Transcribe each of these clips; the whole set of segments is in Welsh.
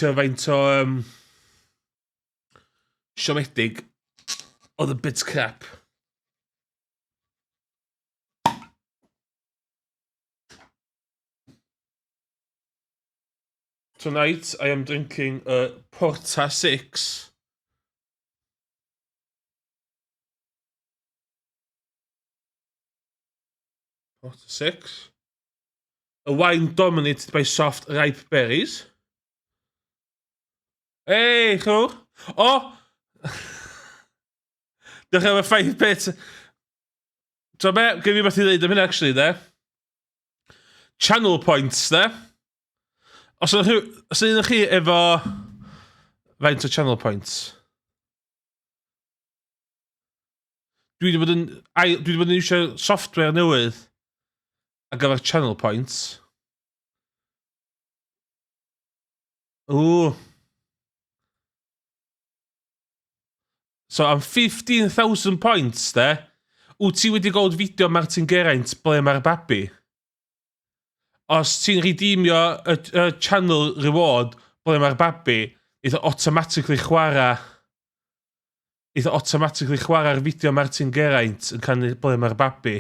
faint o siomedig oedd y bit crap. Tonight I am drinking a Porta 6. Porta 6. A wine dominated by soft, ripe berries. Hey, goed. Oh! Dan gaan we 5 bits. So, ik heb je wat idee daarmee, actually, there. Channel points, there. Os ydych chi efo faint o channel points? Dwi wedi bod yn iwsio software newydd ar gyfer channel points. Ooh. So, am 15,000 points, wyt ti wedi gweld fideo Martin Geraint ble mae'r babi? Os ti'n redeemio y channel reward ble mae'r babi, eitha automatically chwarae'r fideo Martin Geraint yn canu ble mae'r babi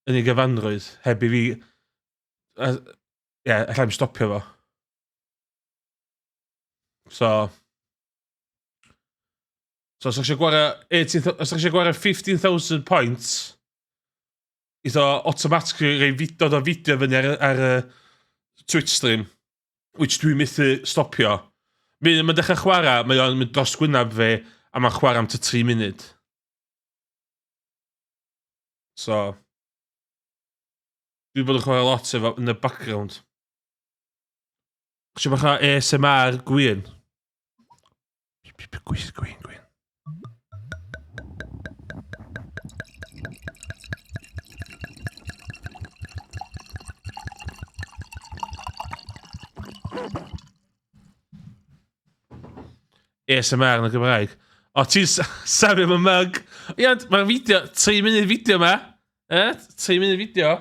yn ei gyfanrwydd, heb i fi... allai'm stopio fo. So os ydych chi'n gwario 15,000 points, eitha automatically rei dod o fideo fyny ar Twitch stream, which dwi'n methu stopio. Mae'n dechrau chwarae, mae'n mynd dros gwynaf fe, a mae'n chwarae am 3 munud. So, dwi'n bod yn chwarae lot efo yn y background. Chos bach o ASMR gwyn. Gwyn. ASMR yn y Gymraeg. O, ti'n safio am y mug. Iawn, mae'r fideo, 3 munud fideo ma. 3 munud fideo.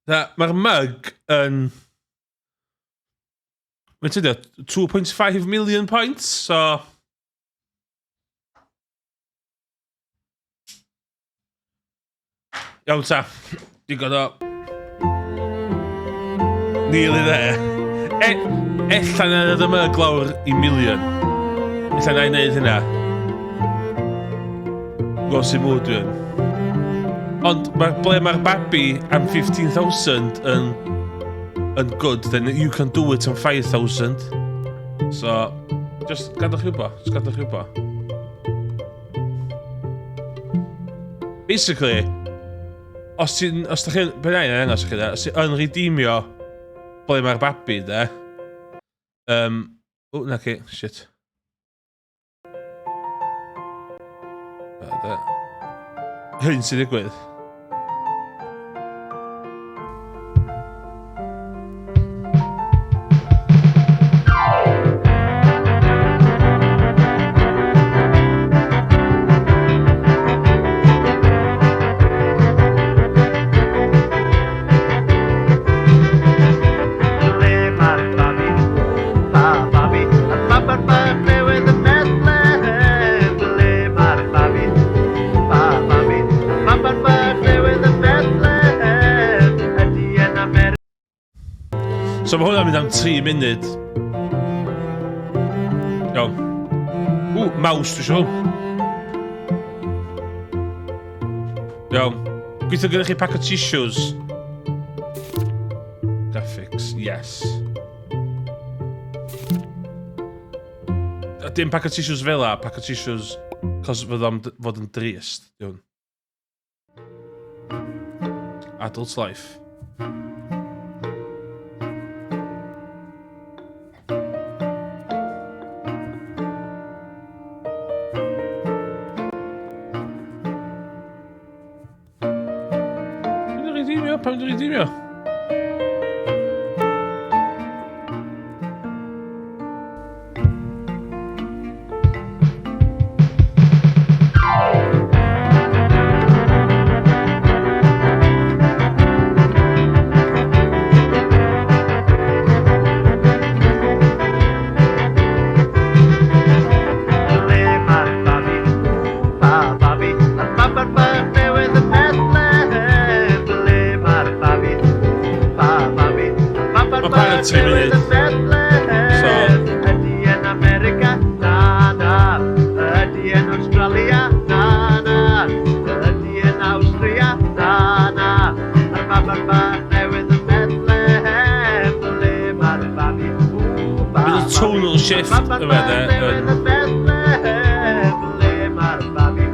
Mae'r mug yn... Mae'n tydio, 2.5 million points, so... Iawn ta, digon o... Nearly there. Ella na ddod y mug lawr i million. Ella na i wneud hynna. Gos i mwyd dwi'n. Ond ble mae'r babi am 15,000 yn good, then you can do it on 5,000. So, just gadwch rhywbo. Basically, os da chi'n... Byddai'n angos chi, os ti'n redeemio ble mae'r babi, de. Na ci, shit. Hyn sy'n digwydd. So mae hwnna'n mynd am 3 munud. Iawn. Mouse dwi'n siŵr. Iawn. Gweithio gyda chi pack o tissues. Graphics, yes. Dim pack o tissues fel la, pack o tissues cos fod yn drist. Iawn. Adult life. Pam dwi'n redeemio? 3 munud. So... Ydy yn America? Na, na. Ydy yn Australia? Na, na. Ydy yn Austria? Na, na. Mae'r baban bach newydd yn Bethlehem. Ble mae'r babi? Bydd y tonal shift yma de. Ble mae'r babi?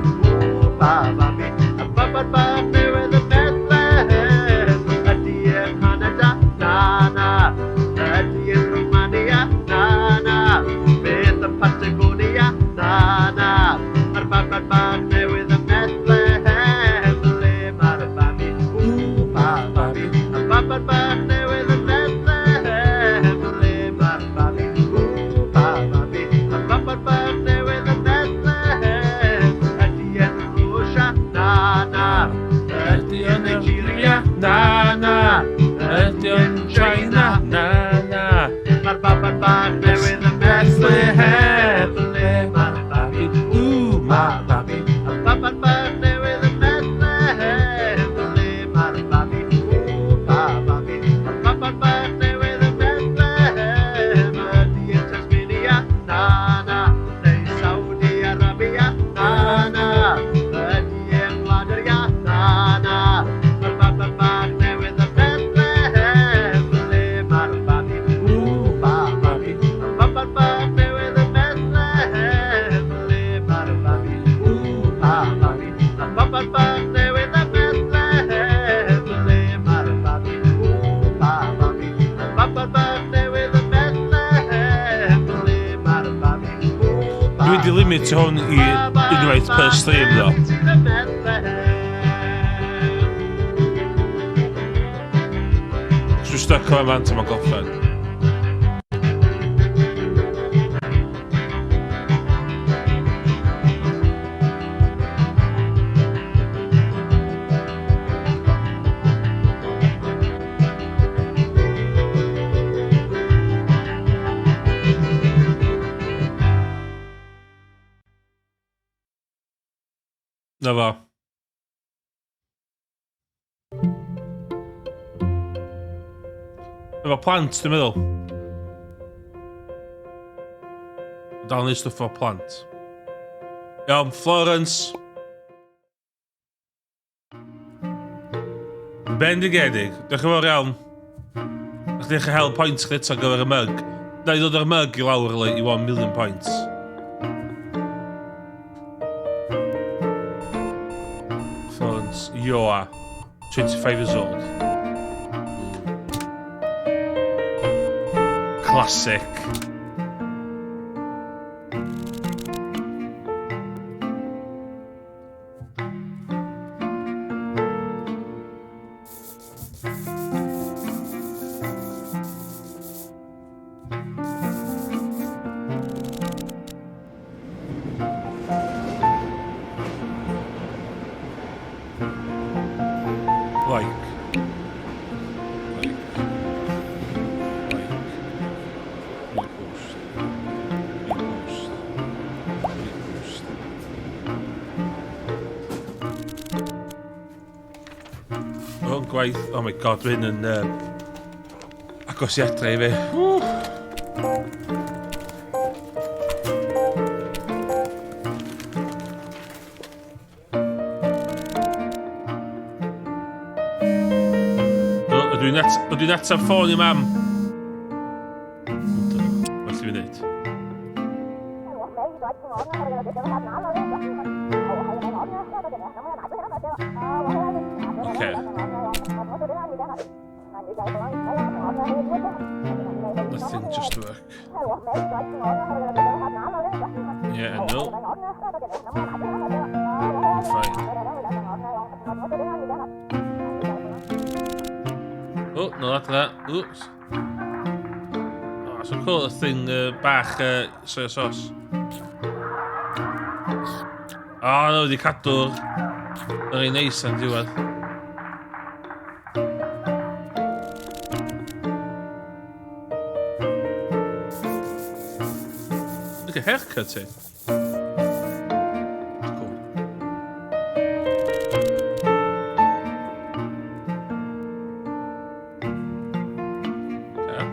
Babi. Y baban bach newydd yn Bethlehem. Ydy yn Canada? Na, na. Ydy yn Romania? Na, na. Beth yn Patagonia? Na, na. Mae'r baban bach newydd yn Bethlehem. Ble mae'r babi? Babi. Y baban bach newydd yn Bethlehem. Ble mae'r babi? Babi. Y baban bach newydd yn Bethlehem. Ydy yn Rwsia? Na, na. Ydy yn Nigeria? Na, na. Ydy yn China? Na, na. Mae'r baban bach newydd yn Bethlehem. Ble mae'r babi? Babi. Y baban bach newydd yn Bethlehem. Ble mae'r babi? Babi. Y baban bach newydd yn Bethlehem. Ydy yn Tasmania? Na, na. Neu Saudi Arabia? Na, na. Ydy yn Wladeria? Na, na. Mae'r baban bach newydd yn Bethlehem. Ble mae'r babi? Babi. Y baban bach newydd yn Bethlehem. Ble mae'r babi? Babi. Y baban bach newydd yn Bethlehem. Ble mae'r babi? Babi. Y baban bach newydd yn Bethlehem. Ble mae'r babi? Dwi wedi limit hwn i unwaith per stream ddo. Dwi'n stuck o'n fan tam o goffen. Na fo. Efo plant, dwi'n meddwl. Dal neud stwff o plant. Iawn, Florence. Bendigedig. Diolch yn fawr iawn. Ydych chi'n hel points chdi eto gyfer y mug. Na i ddod o'r mug i lawr i 1 million points. Florence, Ioa, 25 years old. Classic. Gwaith, oh my god, dwi'n yn agosiadau I fi. Ydw i'n ataf ffôn I mam? Felly fi'n neud. Okay. Nothing just work. Yeah, no. I'm fine. Oh, no, that's that. Oops. Oh, so cool, the thing bach soy sauce. Oh, no, di cadw'r yr un neis yn diwedd. Look at haircut here. Cool. Okay.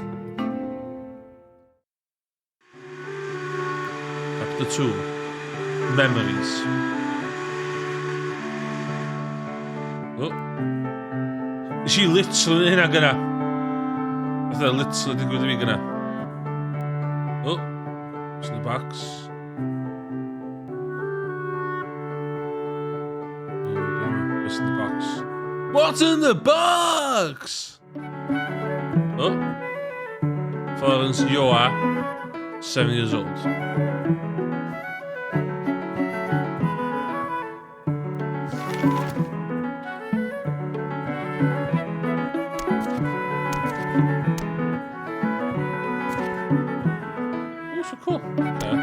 Chapter 2. Memories. Oh. Is he literally hynna gyna? Fatha literally digwydd I fi gyna. Oh. What's in the box? What's in the box? What's in the box? Oh. Florence, you are 7 years old. Oh, so cool. Okay.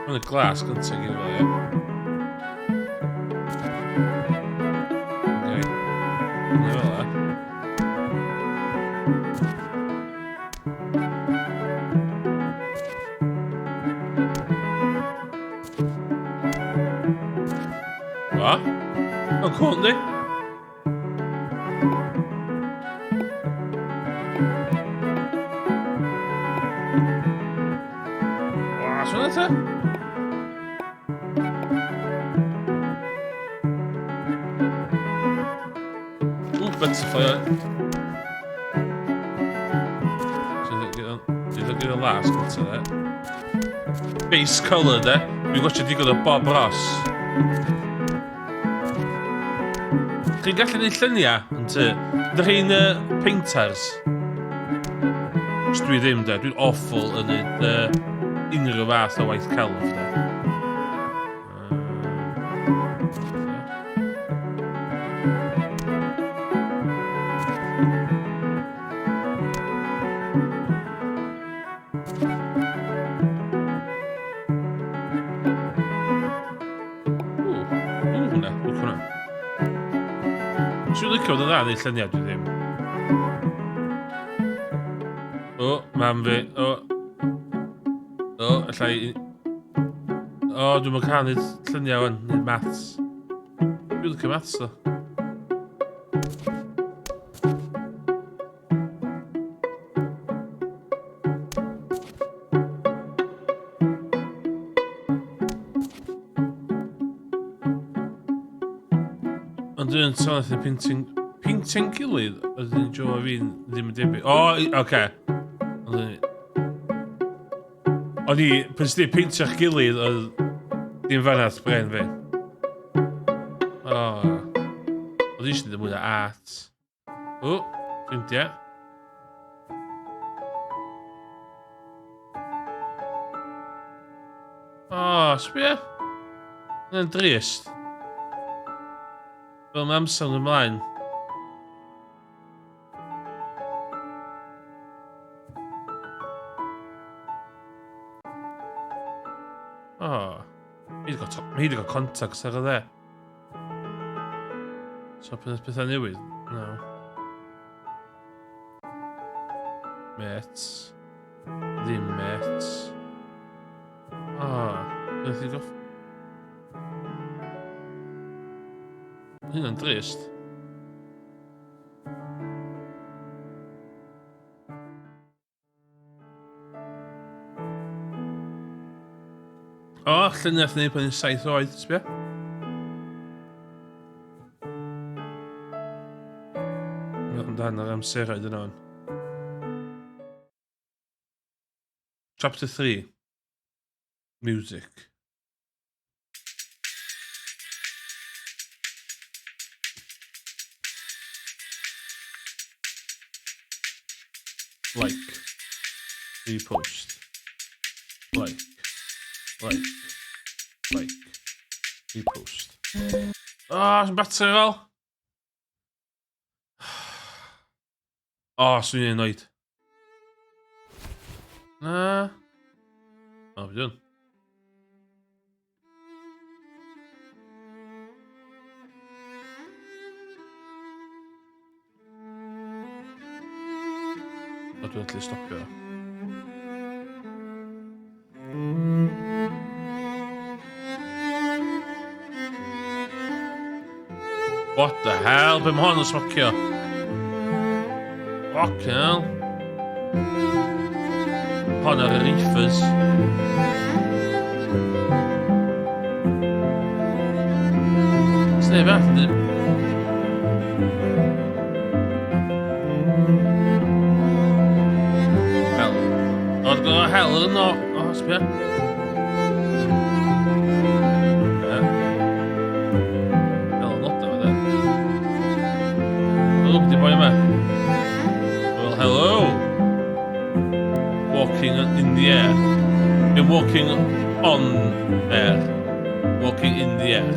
On the glass, gonna take it away. Okay. Well, what? Oh, cool, isn't it? Wow, så dette? Butterfly. So look at the last one to that. Base colour there. We've got to dig o Bob Ross. Chi'n gallu neud lluniau yn ty? Ydych chi'n painters? Os dwi ddim de, dwi'n awful yn neud unrhyw fath o waith celf de. Dwi'n licio fod yn dda neu lluniau dwi ddim. O, mam fi. O, allai... O, dwi'n mynd cael neud lluniau o'n neud maths. Dwi'n licio maths o. Ond dwi'n sôn eithaf painting gilydd, ydyn Jo a fi'n ddim yn debyg. O, oce. O'n i, pan sydd wedi paintio'ch gilydd, oedd dim fannath bren fi. O, oedd eisiau ddim mwy o art. O, ffrindiau. O, sbio. Yna'n drist. Fel mae amser yn ymlaen. O. Mae hyd i gael contacts ar y dde. So pan ys bethau newydd? No. Mates. Ddim mates. O. Beth i goff? Hynna'n drist. O, lluniau wnaeth neud pan i'n 7 oed, sbio? hanner amseroedd yn o'n. Chapter 3. Music. Like. Repost. Like. Repost. Sy'n batri fel. Swn i'n noed. Na. Fi dyn. Dwi'n allu stopio. What the hell? Be mae hon yn smocio? Fucking hell. Hon ar y reefers. Sneb after. Hell. I've got a hell or not. It's bad. Well, hello. Walking in the air. You're walking on air. Walking in the air.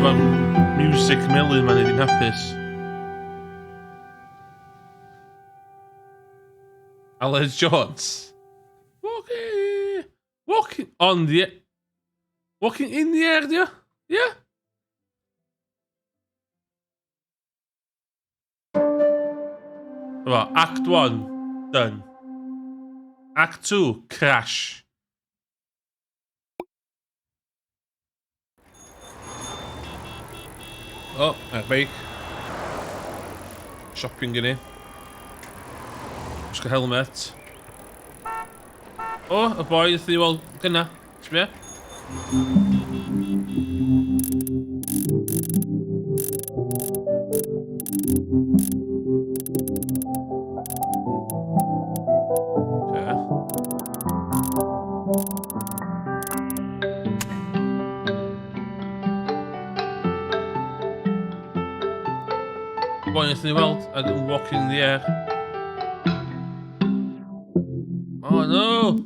Mae music melyn ma'n edrych hapus. Alan Jones. Walking on the air. Walking in the air, yeah? Yeah? Well, Act 1, done. Act 2, crash. Oh, bike. Shopping in here. Just got helmet. Oh, a boy, the wall, gonna. Sbia. Boy, anything in the world, I can walk in the air. Oh no!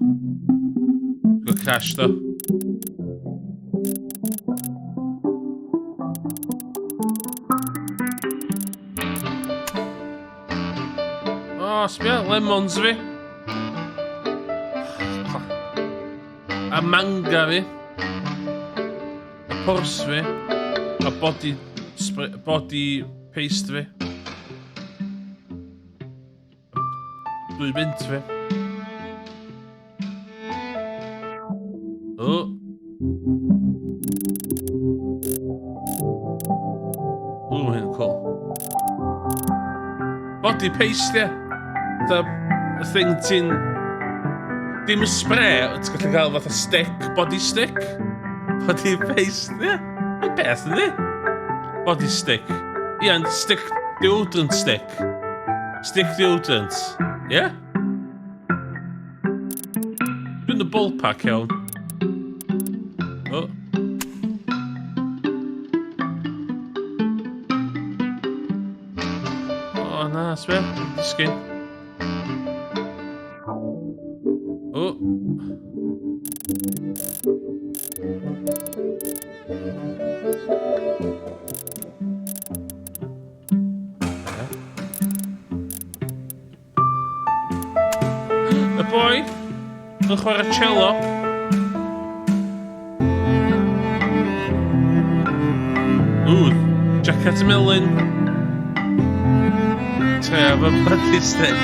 Got crash though. Sbia, lemons fi. A manga fi. A pwrs fi. A body paste fi. Dwy bint fi. Hyn cool. Body paste, yeah. The thing ti'n... Dim y spray, ti'n gallu cael fatha stick, body stick. Body paste, ie. Yn beth ydi? Body stick. Ie, stick deodorant stick. Stick deodorant. Ie? Dwi'n y ball pack iawn. Na, sbia, disgyn. Y boi yn chwarae cello. Jacket melyn. Have a body stick.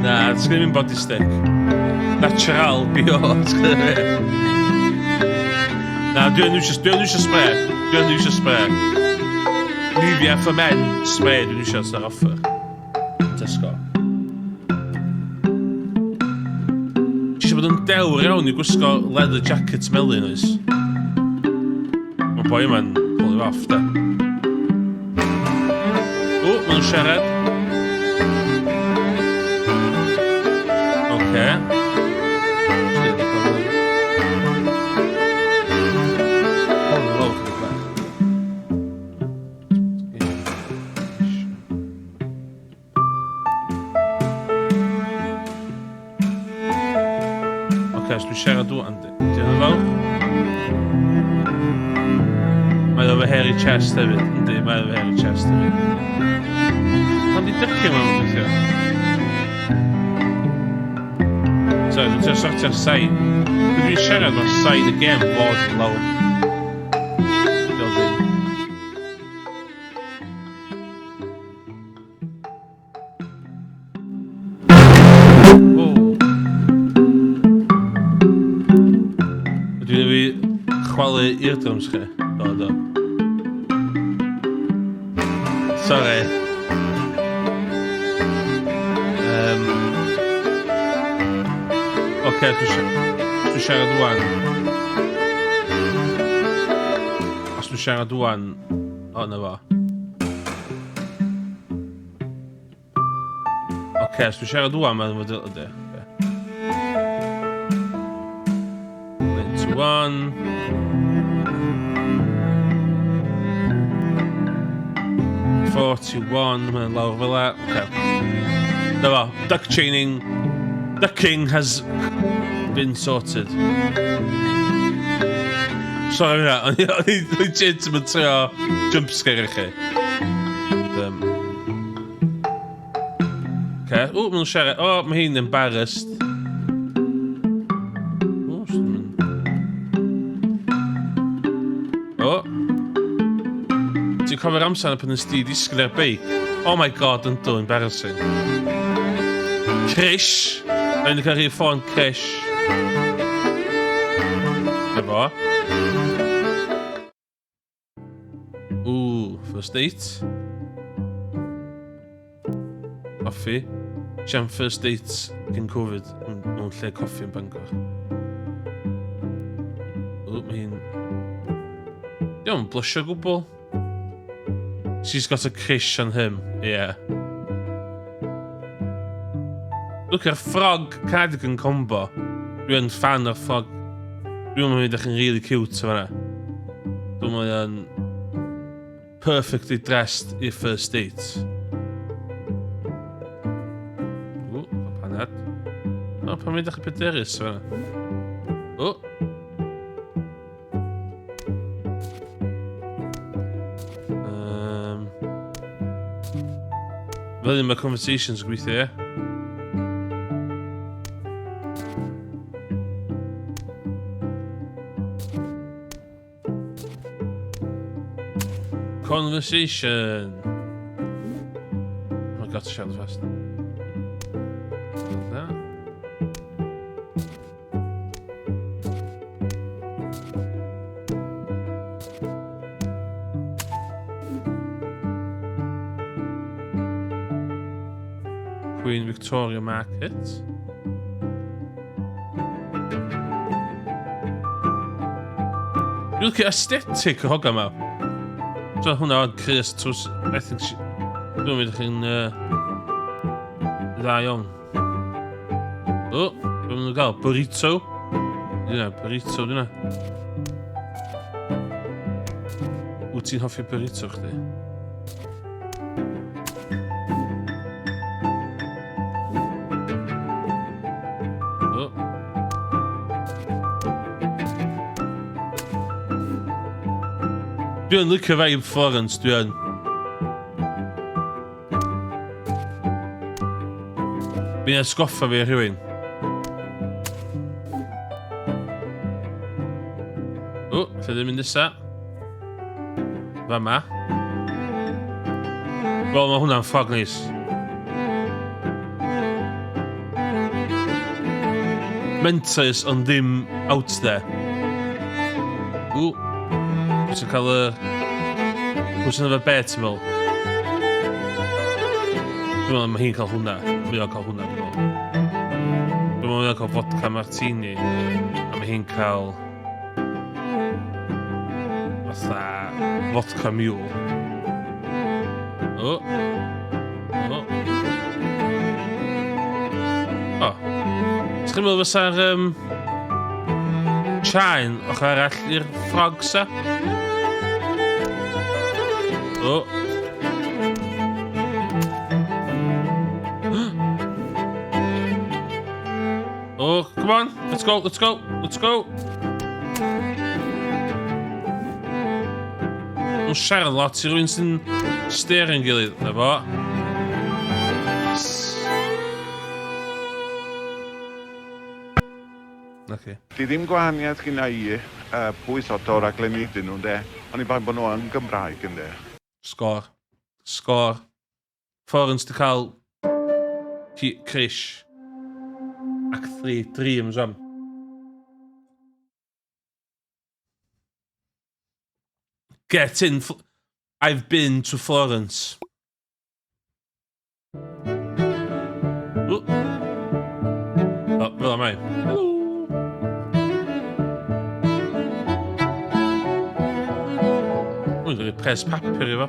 Nah, it's gonna be body stick. Natural, bio. Nah, dwi'n eisiau spray. Dwi'n eisiau spray. Nivea for men spray, dwi'n eisiau sy'n offer. Tesco. Ti eisiau bod yn dewr iawn I gwisgo leather jackets melyn oes. Mae boi yma'n pull off, da. O, ma'n siarad. Oce. Os dwi'n siarad wan, diolch yn fawr. Mae o fy hairy chest hefyd, yndi, mae o fy hairy chest hefyd. Ond I dychu mewn beth yw. So, dwi'n sortio'r sain. Dwi'n siarad o'r sain y gem bod yn lawr. Chwalu eardrums chi? Do. Sorry. Oce, dwi'n siarad wan. Os dwi'n siarad wan, o, na fo. Oce, os dwi'n siarad wan, mae'n fod ydy. Into one. Mae'n lawr fel that. Okay. Na fo, duck chaining. Ducking has been sorted. Sorry na, o'n i'n jynt yn trio jumpscare I chi. Okay. O, mae'n siarad. O, mae hi'n embarrassed. O. Ti'n cofio'r amser na pan nes di disgyn ar beic? Oh my god, yn do, embarrassing. Crish! Rhaid i cael rhywun ffôn Crish. Efo. Ooh, first date. Coffi. Siam first dates cyn Covid mewn lle coffi yn Bangor. Ooh, mae hi'n... Diolch yn blusio gwbl. She's got a crush on him, yeah. Look, a frog cardigan combo. Dwi'n fan o'r frog. Dwi'n mynd eich yn really cute, fanna. Dwi'n mynd perfectly dressed i'r first date. O, panad. O, pan mynd eich pederus, fanna. O. Fel un mae conversations gweithio, ie? Conversation! Oh my god, siarad fast. Da. Queen Victoria Market. Dwi'n licio aesthetic o hogan ma. So hwnna o'n Chris trws... I think she... Dwi'n mynd chi'n... dda iawn. O, dwi'n mynd i gael burrito. Dyna, burrito, dyna. Wyt ti'n hoffi burrito chdi? Dwi'n licio fe i'n Florence, dwi'n. Fi'n esgoffa fi rhywun. O, lle dwi'n mynd nesa? Fa ma. Wel, mae hwnna'n ffog neis. Mentais ond ddim out there. O. Ti'n cael y... Pwys yna fe be, ti'n fel? Dwi'n meddwl mae hi'n cael hwnna. Mae o'n cael hwnna, dwi'n meddwl. Dwi'n meddwl mae'n cael vodka martini. A mae hi'n cael... fatha... vodka mule. O. O. O. Sgyn meddwl fysa'r... Chain o'ch arall i'r frogs a? O. Oh, come on, let's go, let's go, let's go. Mae'n siarad lot i rwy'n sy'n steering gilydd, na fo. Okay. Di ddim gwahaniaeth gyda i pwy sort o raglenni dyn nhw, de. Ond i bai bod nhw yn Gymraeg, ynddo. Sgor. Sgor. Florence di cael... Crish. Ac 3 dreams am. Get in. I've been to Florence. Oh, fel am I. Hello. Wy'n rhaid pres papur i fo.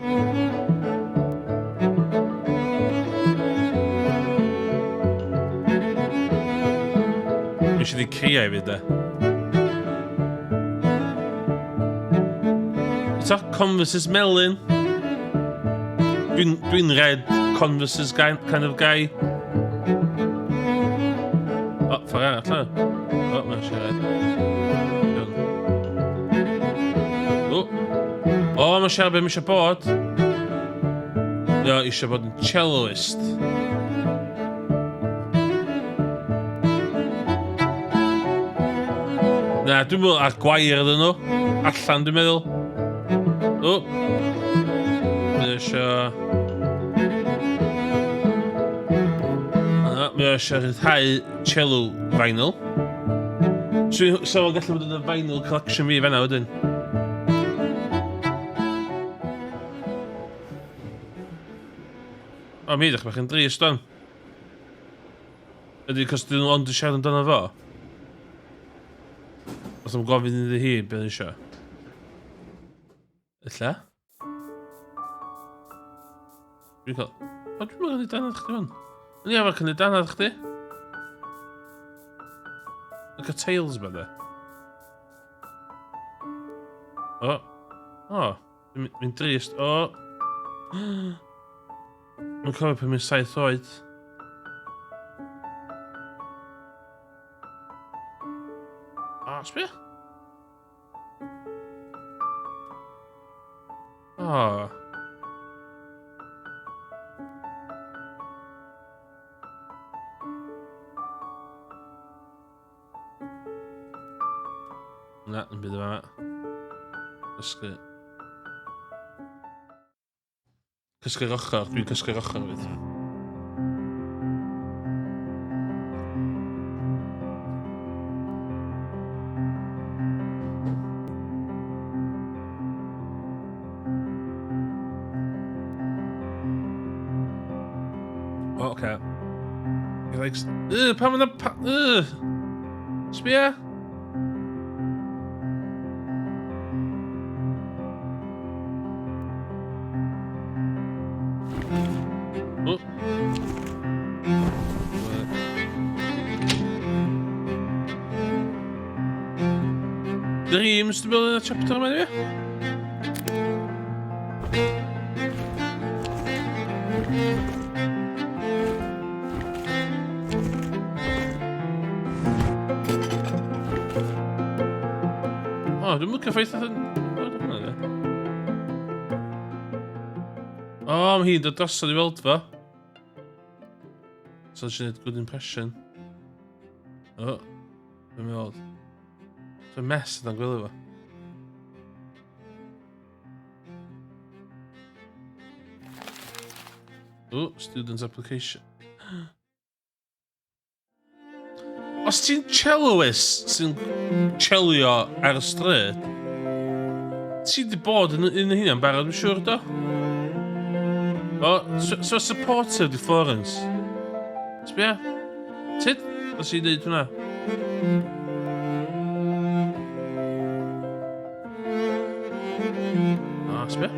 Eisiau di cria i fi, de. Eto, Converse's melyn. Dwi'n red Converse's kind of guy. O, ffordd arall, o. O, mae'n eisiau red. O, mae'n siarad beth mae eisiau bod. No, eisiau bod yn celloist. Na, dwi'n meddwl ar gwair ydyn nhw. Allan, dwi'n meddwl. O. Mae eisiau... Mae eisiau rhyddhau cello vinyl. So o'n gallu bod yn y vinyl collection fi fan'na wedyn. O, mi ddech bach yn drist don. Ydy, cos dyn nhw ond yn siarad amdano fo. Os am gofyn iddi hi, beth eisiau. Illa? Dwi'n cael... O, dwi'n meddwl cynnig danad chdi fan. Yn i afon cynnig danad chdi. Like a tails ba de. O. O. Mi'n drist. O. Mae'n cofio pan mi'n 7 oed. O, sbio? O. Na, yn byd yma. Cysgu. Cysgu'r ochr, dwi'n cysgu'r ochr fyd. O, oce. He likes... Pam yna... Sbia? Oh. Dreams, du wil in het chapter met weer? Oh, dan moet ik even dat Oh, hier, dat was die wel wat. Such a good impression. Oh, ben wel. Zo'n mes, dan willen we. Oh, student's application. Os ti'n celloist sy'n cellio ar y stryd, ti di bod yn hynna'n barod, dwi'n siŵr do? O, so supportive di Florence. Sbia, Os i dweud hwnna? Sbio?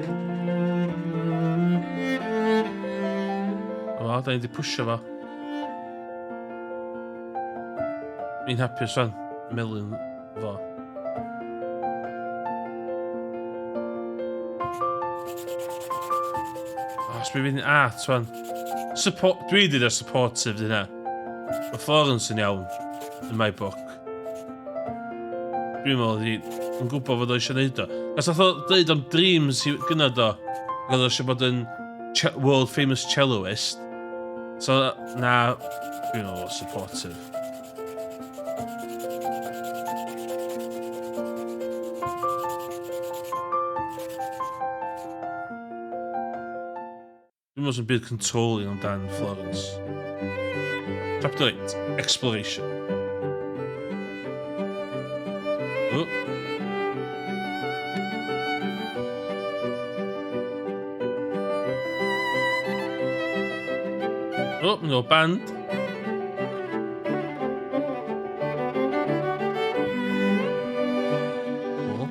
O, da ni wedi pwysio fo. Mi'n hapus fan, melyn fo. Sbio fi'n art fan. Dwi wedi da supportive dyna. Mae Florence yn iawn, in my book. Dwi'n meddwl yn gwybod fod o eisiau neud o. As nath o dweud am dreams gyda do. Oedd o eisiau bod yn world famous celloist. So, na, dwi'n meddwl supportive. Dwi'n meddwl sy'n byd controlling amdan Florence. Chapter 8, Exploration. Oh. Oh, mynd o band. Cool.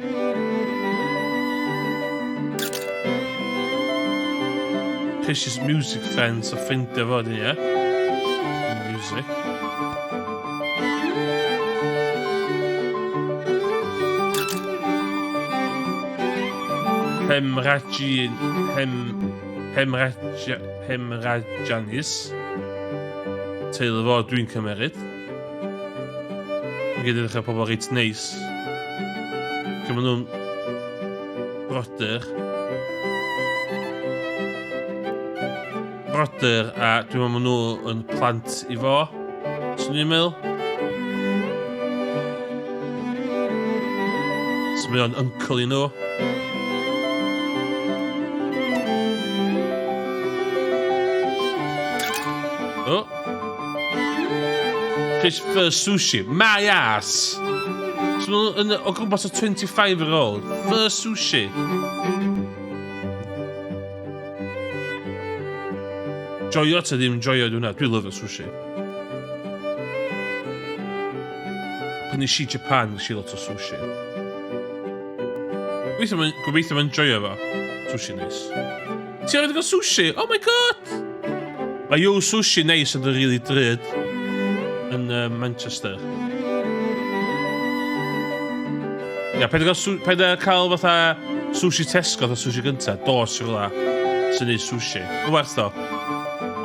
Chris' music friends a ffeindio fo, dyn, ie? Music. Hemrajanis. Teulu fo dwi'n cymeryd. Mae gyda ddechrau pobl reit neis. Mae nhw'n brodyr. Brodyr a dwi'n meddwl nhw yn plant i fo. Swn i'n meddwl. So mae o'n uncle i nhw. Oh. Chris first sushi. My ass. So o gwmpas o 25-year-old. First sushi. Joio ta ddim joio dwi'n dwi lyfio sushi. Pan nes i Japan, nes i lot o sushi. Gobeithio mae'n joio fo. Sushi neis. Ti wedi gael sushi? Oh my god! Mae yw sushi neis yn rili drud yn Manchester. Ia, paid a cael fatha sushi Tesco fatha sushi gynta, dos i rola sy'n neud sushi. Yn werth o.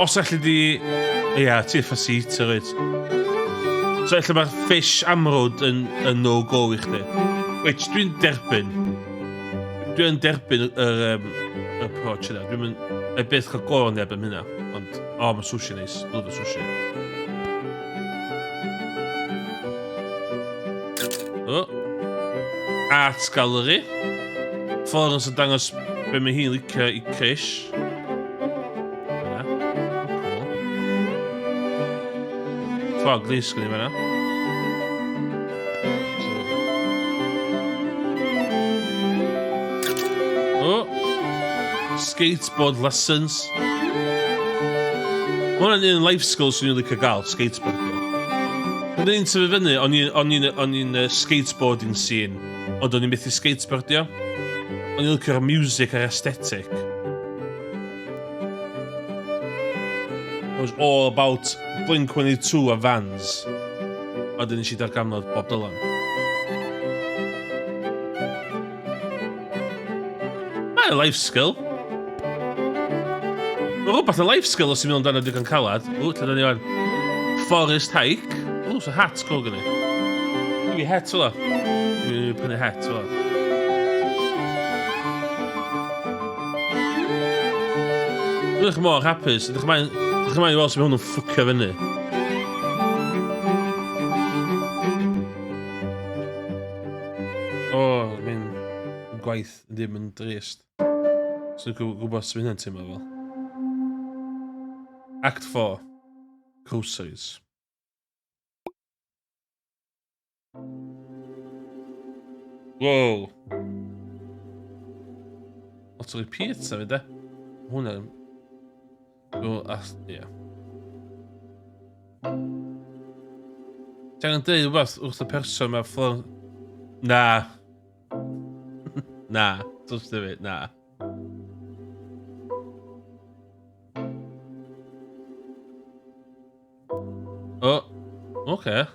Os allu di... Ia, ti effaith eater oed. So allu mae'r fish amrwd yn no-go i chdi. Which, dwi'n derbyn. Dwi'n derbyn yr approach yna. Dwi'n byth cael gorau neb am hynna. Ond, mae sushi neis. Lyfio sushi. O. Art Gallery. Florence yn dangos be mae hi'n licio i Chris. Yna. Cool. Fog ddisgyn i fyna. O. Skateboard lessons. Mae hwnna'n un life skills sy'n licio gael, skateboardio. Pan i'n tyfu fyny, o'n i'n skateboarding scene, ond o'n i'n methu skateboardio. O'n i'n licio'r music a'r aesthetic. It was all about Blink-182 a Vans. A dyn nes i darganfod Bob Dylan. Mae'n life skill. Mae rhywbeth yn life skill os i'n mynd amdano digon calad. Lle da ni fan. Forest hike. So hat go gan i. Give me hat ola. Dwi'n prynu hat ola. Dwi'n mor hapus. Dwi'n chymau i weld sy'n hwn yn ffwcio fyny. O, mae'n gwaith yn ddim yn drist. So dwi'n gwybod sy'n hynny'n teimlo fel. Act 4. Groceries. Wow. Lot o pizza fi de. Hwna... Ie. Ti'n dweud rhywbeth wrth y person mae Florence... Na. Na. Dwi'n dweud, na. O. Oce.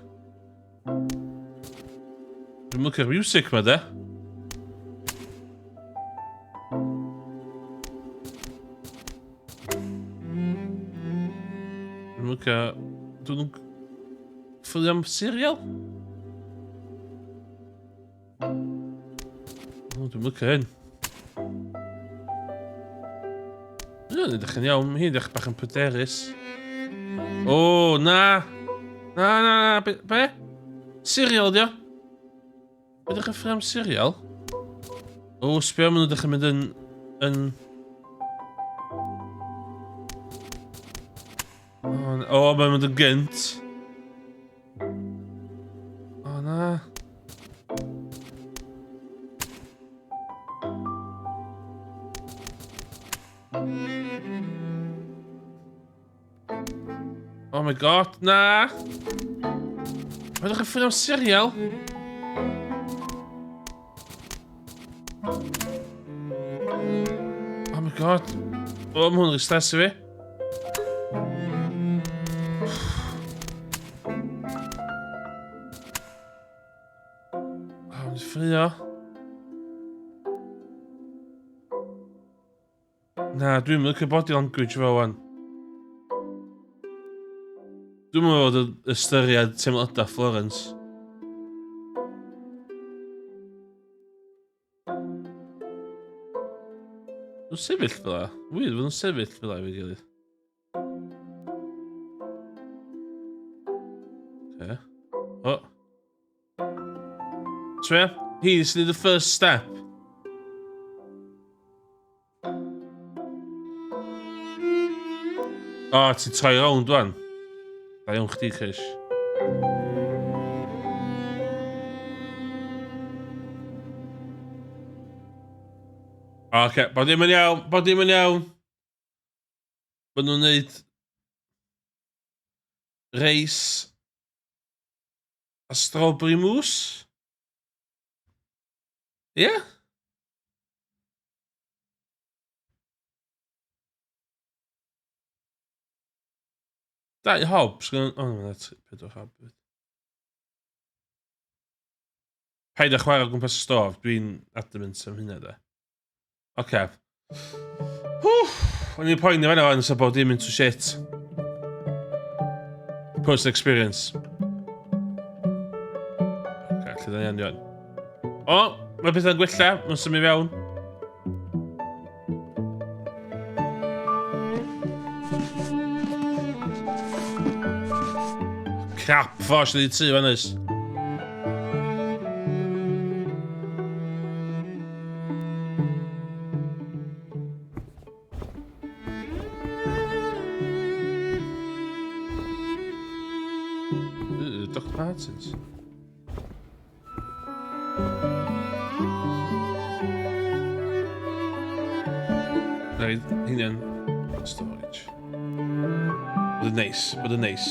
Dwi'n mwynhau'r music ma, de. Dwi'n mwynhau... Dwi'n ffili am serial? O, dwi'n mwynhau hyn. Dwi'n edrych yn iawn, hi'n edrych bach yn pryderus. O, na! Na, be? Serial, dio? Be ddech chi'n ffili am serial? O, sbio, maen nhw ddech chi'n mynd yn... O, mae'n mynd yn gynt. O, na. Oh my god, na! Mae'n ddech chi'n ffili am serial? Oh my god. O, mae hwn yn stresu fi. Ffrio. Na, dwi'n mynd i'r body language fo wan. Dwi'n mynd fod yn ystyried teimladau Florence. Dwi'n sefyll fel la. Wir, fod yn sefyll fel la i fi gilydd. Oce. O. Tria, he's the first step. O, ti'n troi rownd wan. Da iawn chdi, Chris. Oce, bod dim yn iawn, bod dim yn iawn. Bod nhw'n neud reis a strawberry mousse. Ie? Yeah? Dau hobs. O, that's pedwar hob. Paid â chwarae o gwmpas y stof. Dwi'n adamant am hynna, de. Oce. O'n i'n poeni fan'na fan so bod dim into shit. Personal experience. Oce, lle da iawn diwan. O! Mae pethau'n gwella, mae'n symud fewn. Crap, ffos, ydy tu fan ys. Dr. Martens. Right, hynna'n storage. Bod yn neis, bod yn neis.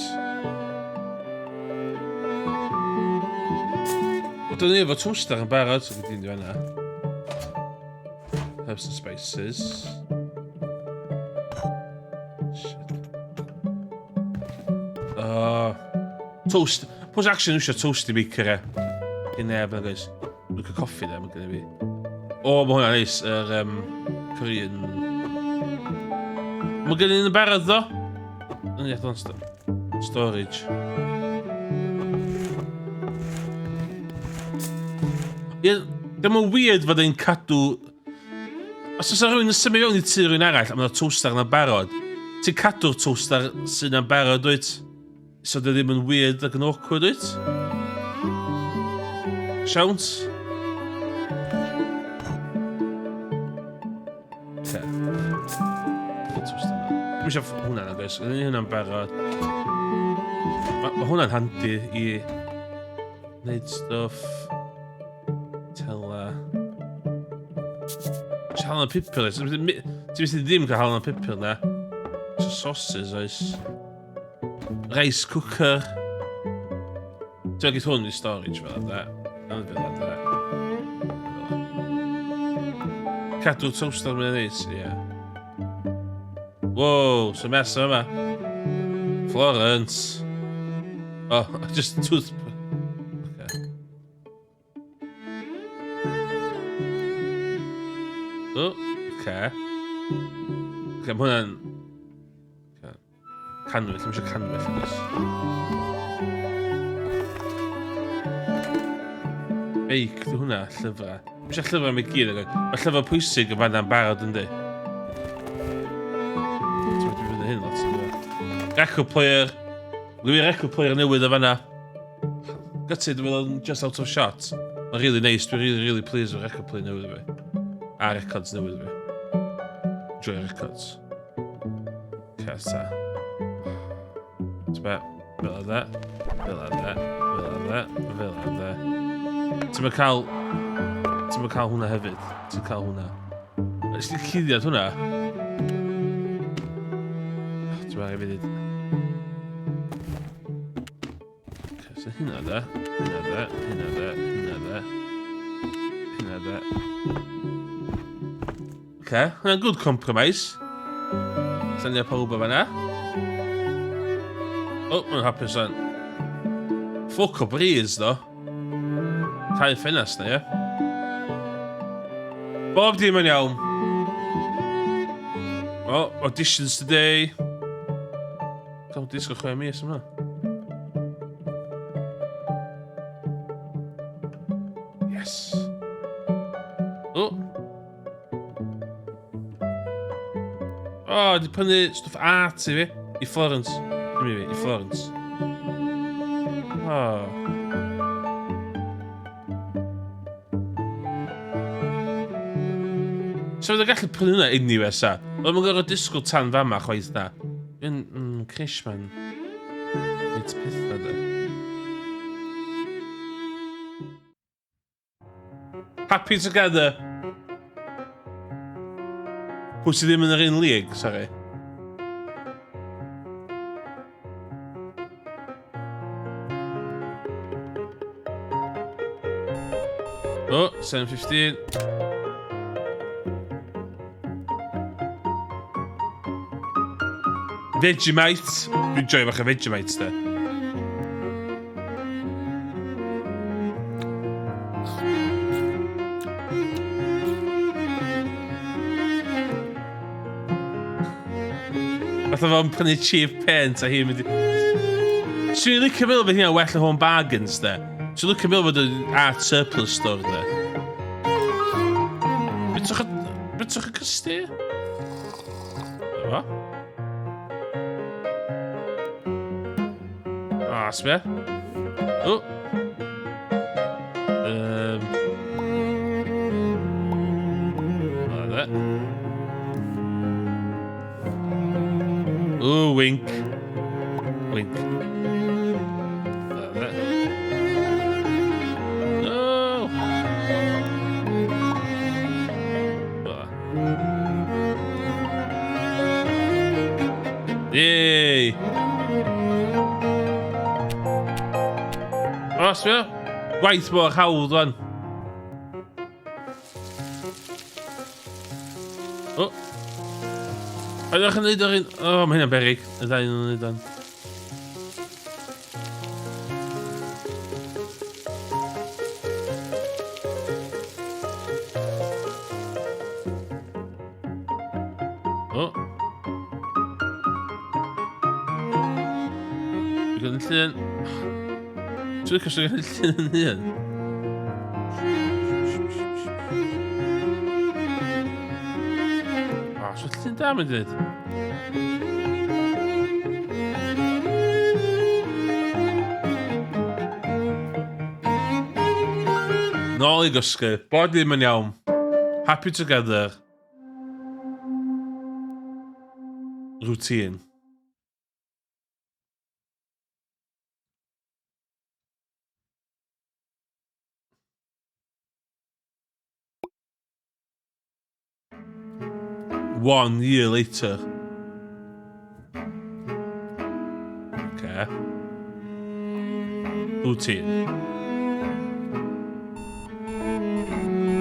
Bod yn efo toaster yn barod, so gyda'n di fan'na. Herbs and spices. Shit. Toast. Pwys actually nhw eisiau toasty maker e. Yn neb yna, guys. Look a coffi there, mae gen i fi. O, mae hwnna'n neis. Korean... Mae gen i'n barod, ddo? Yn eich don storage. Ie, ddim yn weird fod e'n cadw... Os oes rhywun yn symud fewn i tu rhywun arall a mae'n toaster yna'n barod, ti'n cadw'r toaster sy'n yna'n barod, dwyt? So dy ddim yn weird ac yn awkward, dwyt? Siawns? Oce. Dwi'n eisiau hwnna na, guys. Yn hwnna'n barod. Mae hwnna'n handi i... Neud stuff... Tela... Eisiau halen pupil, oes? Ti'n mynd ddim cael halen pupil na. Eisiau sauces, oes? Rice cooker. Ti'n gyd hwn i storage fel yna. Fel yna. Cadw toaster mynd neis, ie. Wow, sy'n mes yma. Florence. Oh, just tooth... Okay. Oh, okay. Okay, mae hwnna'n... Canwyll, ddim eisiau canwyll yn ys. Beic, di hwnna, llyfrau. Ddim eisiau llyfrau am ei gyd, mae llyfrau pwysig yn fanna'n barod yn di. Ti'n mynd i fynd hyn lot yn dweud. Record player. Dwi'n record player newydd o fanna. Gytid, dwi'n meddwl just out of shot. Mae'n really nice, dwi'n really pleased o'r record player newydd o fi. A records newydd o fi. Enjoy records. Cata. Fel yna. Ti'n mynd cael hwnna hefyd. Ti'n cael hwnna. Ys ti'n cuddiad hwnna? Ti'n mynd i fi ddweud. So hynna da. Okay, hwnna'n good compromise. Llenio pawb o fanna. Oh, mae'n hapus fan. Ffwc o breeze, do. Cau ffenast na, ie? Bob dim yn iawn. Oh, auditions today. Gael disgo 6 mis yma. Yes. Oh. Oh, di prynu stwff art i fi. I Florence. I Florence. Oh. So fydda gallu prynu hwnna unrhyw esa. Oedd mae'n gorfod disgwyl tan fama chwaith na. Yn Crish, man. Nid peth na da. Happy together. Pwy sydd ddim yn yr un league, sorry. Oh, 7:15. Vegemite. Dwi'n joio bach o Vegemite, da. Fatha fo'n prynu cheap paint a hi'n mynd i... Swn i'n licio meddwl bod hynna'n well o Home Bargains, da. Swn i'n licio meddwl bod yn art surplus store, da. Bytwch y cysti? O? O, sbia? O! O, da. Ooh, wink. Wink. Like that. No! Yay! O, sbio? Gwaith mor hawdd, wan. O! Oeddech yn neud o'r un... O, mae hynna'n berig. Y ddau yn neud o'n. O. Dwi'n gwneud llun. Dwi'n gwneud llun yn hyn. So llun da mae'n dweud. Nôl i gysgu. Bod ddim yn iawn. Happy together. Routine. One year later. Okay. Wyt ti?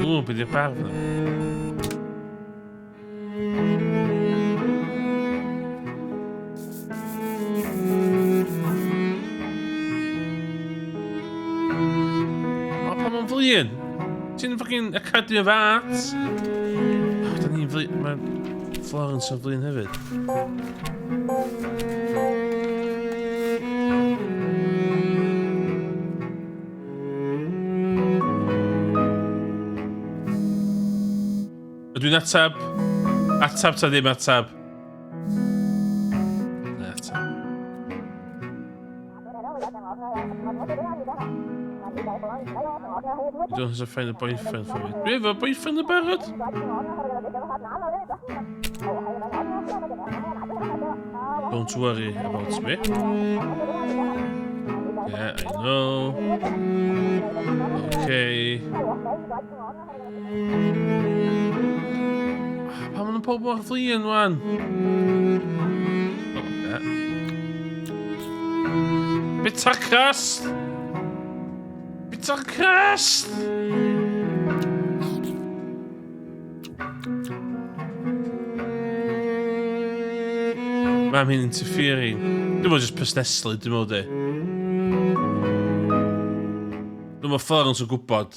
O, be di'r barf na? O, pa ma'n flin? Ti'n fucking Academy of Arts? O, da ni'n flin... Mae Florence yn flin hefyd. Ydw i'n atab? Atab ta ddim atab? Na, atab. You don't have to find a boyfriend for me. Do you have a boyfriend yn barod? Don't worry about me. Yeah, I know. Okay. Pa ma'n pob mor flin, wan? Okay. Bita'r crust! Bita'r crust! Mam hi'n interfering. Dwi'n meddwl just pesneslu, dwi'n meddwl di. Dwi'n meddwl Florence yn gwybod.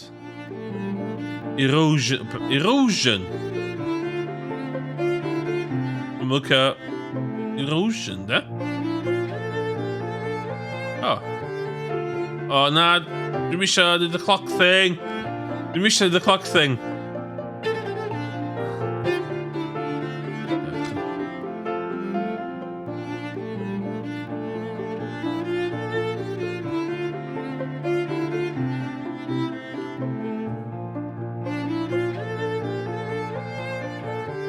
Erosion. Erosion? Dwi'n meddwl ca... Erosion, da? O. O, na. Dwi'n eisiau dweud y clock thing. Dwi'n eisiau dweud y clock thing.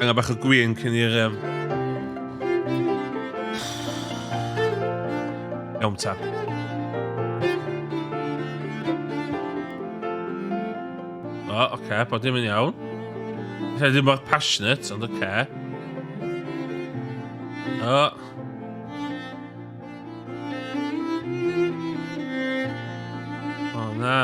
Angen bach o gwyn cyn i'r... Iawn ta. O, oce, bod dim yn iawn. Lle dim mor passionate, ond oce. O. O, na.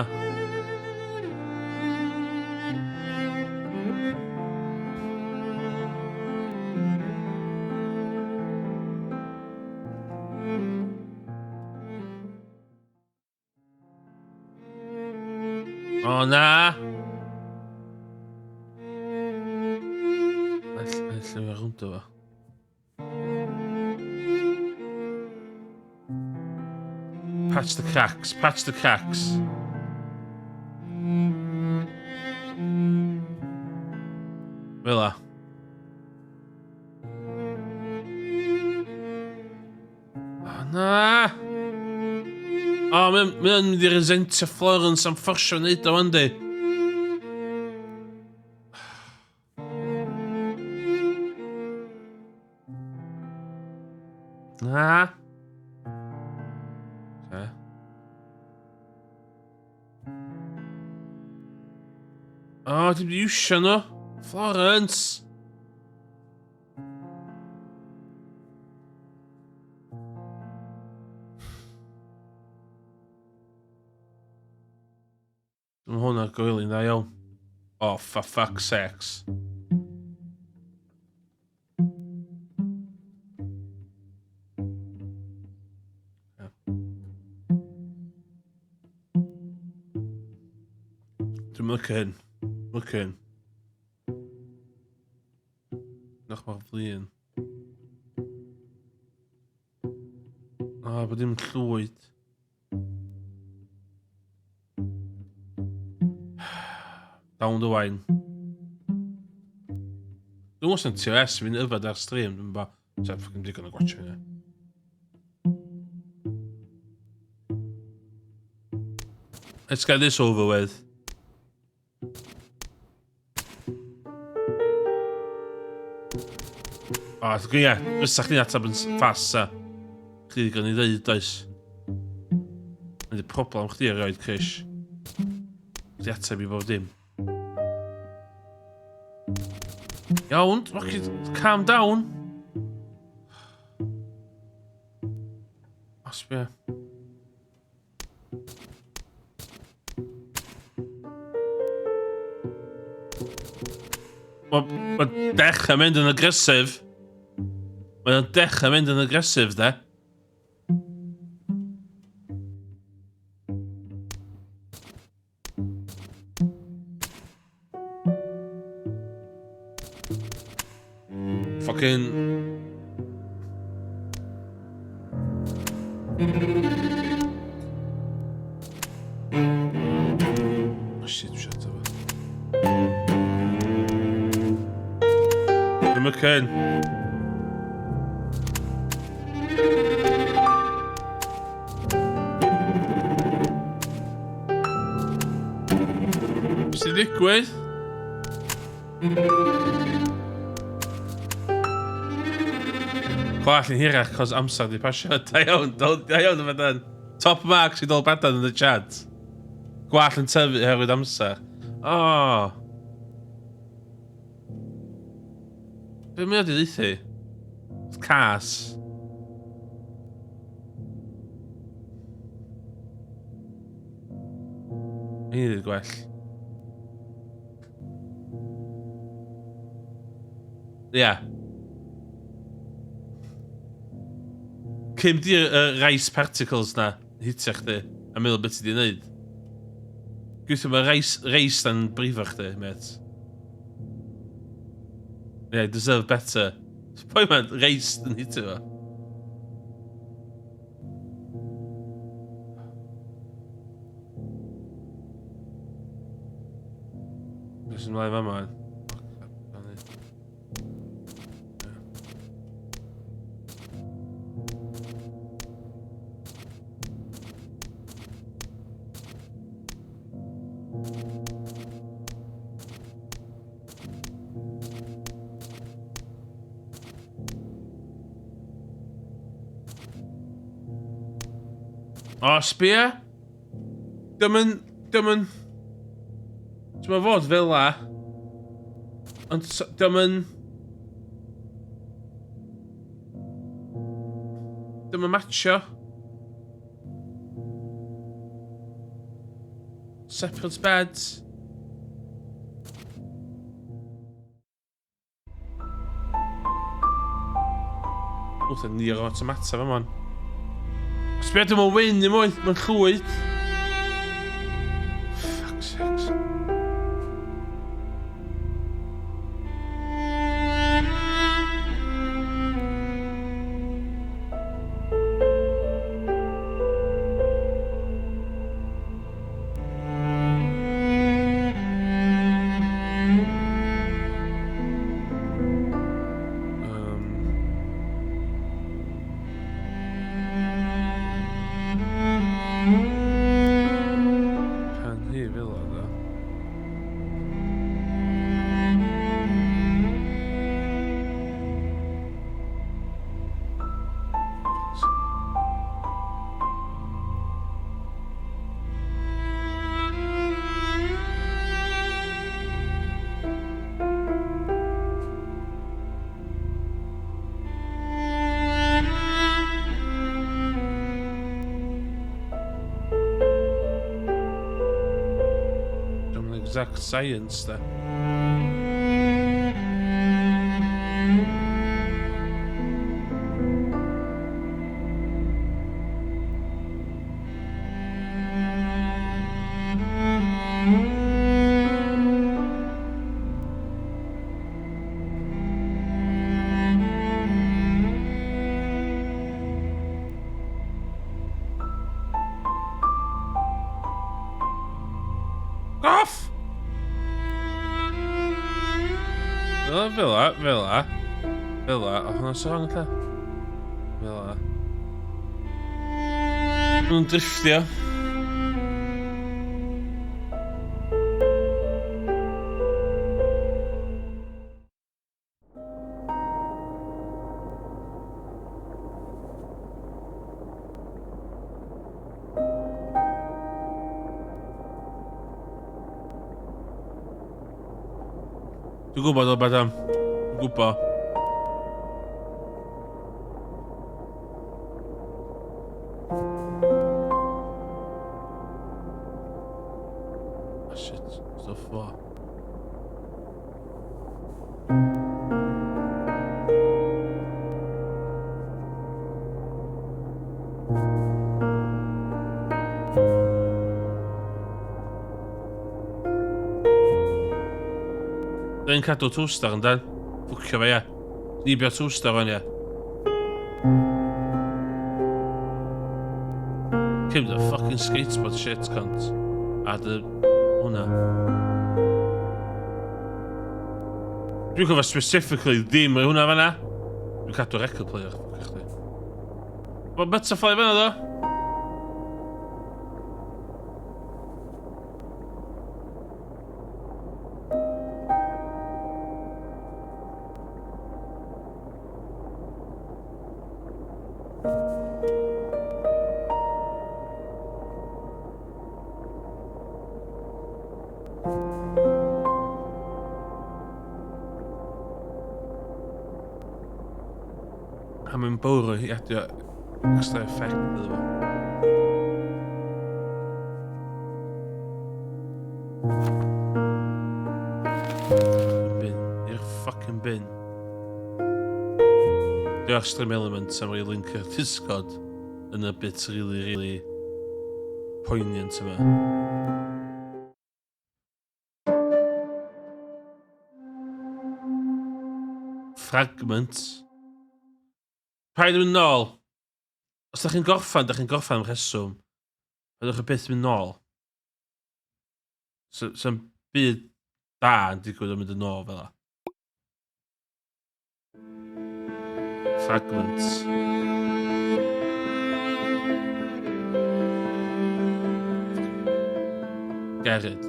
O, na! Lle fe rwnd o fo. Patch the cracks, patch the cracks. Fela. O, na! O, mae'n mynd i resentio Florence am fforsio wneud o, yndi? Na. Okay. O, dim di iwsio nhw. Florence. Mae hwnna'n gwylio'n dda iawn. Oh, for fuck's sakes. Dwi'n lycyn. Lycyn. Nach mor flin. O, bod dim llwyd. Down the wine. Dwi'n mwyn sy'n TOS fi'n yfad ar stream, dwi'n ba... Sa'n ffocin digon o gwachio hynny. Let's get this over with. O, ie, fysa chdi'n atab yn ffas, sa. Chdi digon i ddeud, does. Mae'n di problem chdi ar oed, Chris. Chdi atab i bob dim. Iawn, calm down. Os be. Mae'n dechrau mynd yn aggressif. Mae'n dechrau mynd yn aggressif, de. Fucking... Oh shit, shut up. Ddim y cyn. Be sy'n digwydd? Gwall yn hirach, cos amser di pasio. Da iawn yma dan. Top marks i dol badan yn y chat. Gwall yn tyfu herwydd amser. Oh. Be mi oedd i ddeithi? Cas. Ein i'n gwell. Ia. Cym di'r rice particles na hitio chdi a meddwl beth ti di wneud. Gwythio mae rice dan brifo chdi, met. Yeah, deserve better. Pwy mae'n rice dan hitio fo? Beth sy'n mlaen fama? O, sbia? Dwi'n fod fel la. Ond dwi'n matcho. Separate beds. Wrth yn nir o tomata fa mon. Sbia dim o'n wyn i mwy, mae'n llwyd. Fuck's sakes. Exact science there. Off! Fel la. O, hwnna'n sôn ydw. Fel la. Nhw'n drifftio. Dwi'n gwybod o badam. Dwi'n gwybod. Oh shit, stuff fo. Fe'n cadw tŵster yn dan. Fwcio fe, ie. Nibio tŵster fan, ie. Cym dy fucking skateboard shit, cunt. A dy... hwnna. Dwi'n cofio specifically ddim o'i hwnna fanna. Dwi'n cadw record player, fwcio chdi. Mae'n butterfly fanna, ddo? A mae'n bwrw i adio extra effect iddo fo. Bin. I'r fucking bin. Diolch Stream Elements am ei link ar Discord yn y bit really poignant yma. Fragments. Paid yn mynd nôl. Os da chi'n gorffan am rheswm. Paidwch y beth mynd nôl. Sa'n byd da yn digwydd yn mynd yn nôl fel la. Fragments. Gerrid.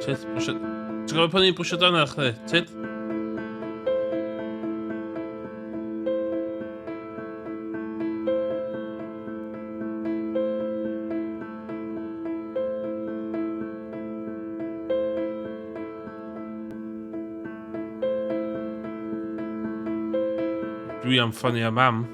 Tid, bwysio... Ti'n gwybod pan ni'n bwysio dan ar chdi? Tid? Dwi am ffoni a mam.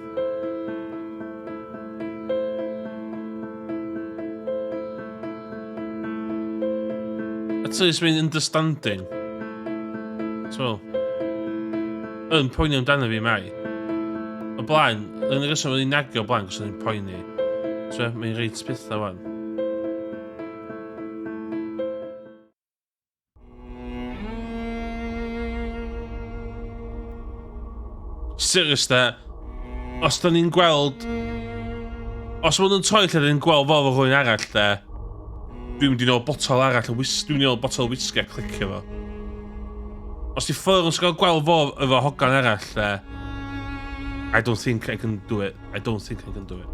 At least mae'n understanding. So, yn poeni amdano fi mai. O blaen, yn y reswm oedd hi'n nagio o blaen, cos oedd hi'n poeni. So, mae'n reit spitha wan. Serious da, os da ni'n gweld... Os ma'n yn toi lle da ni'n gweld fo fo rhywun arall da, dwi'n mynd i nôl botol arall o dwi'n mynd i nôl botol whisky a clicio fo. Os di Florence gael gweld fo efo hogan arall da, I don't think I can do it. Don't think I can do it.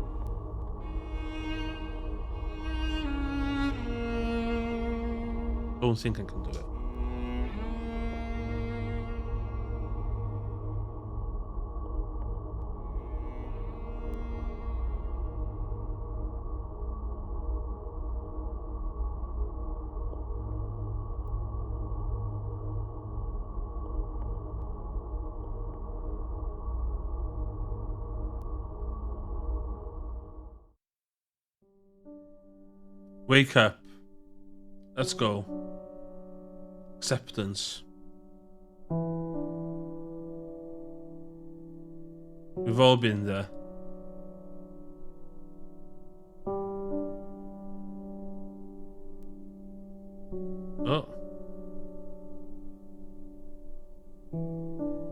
Wake up. Let's go. Acceptance. We've all been there. Oh.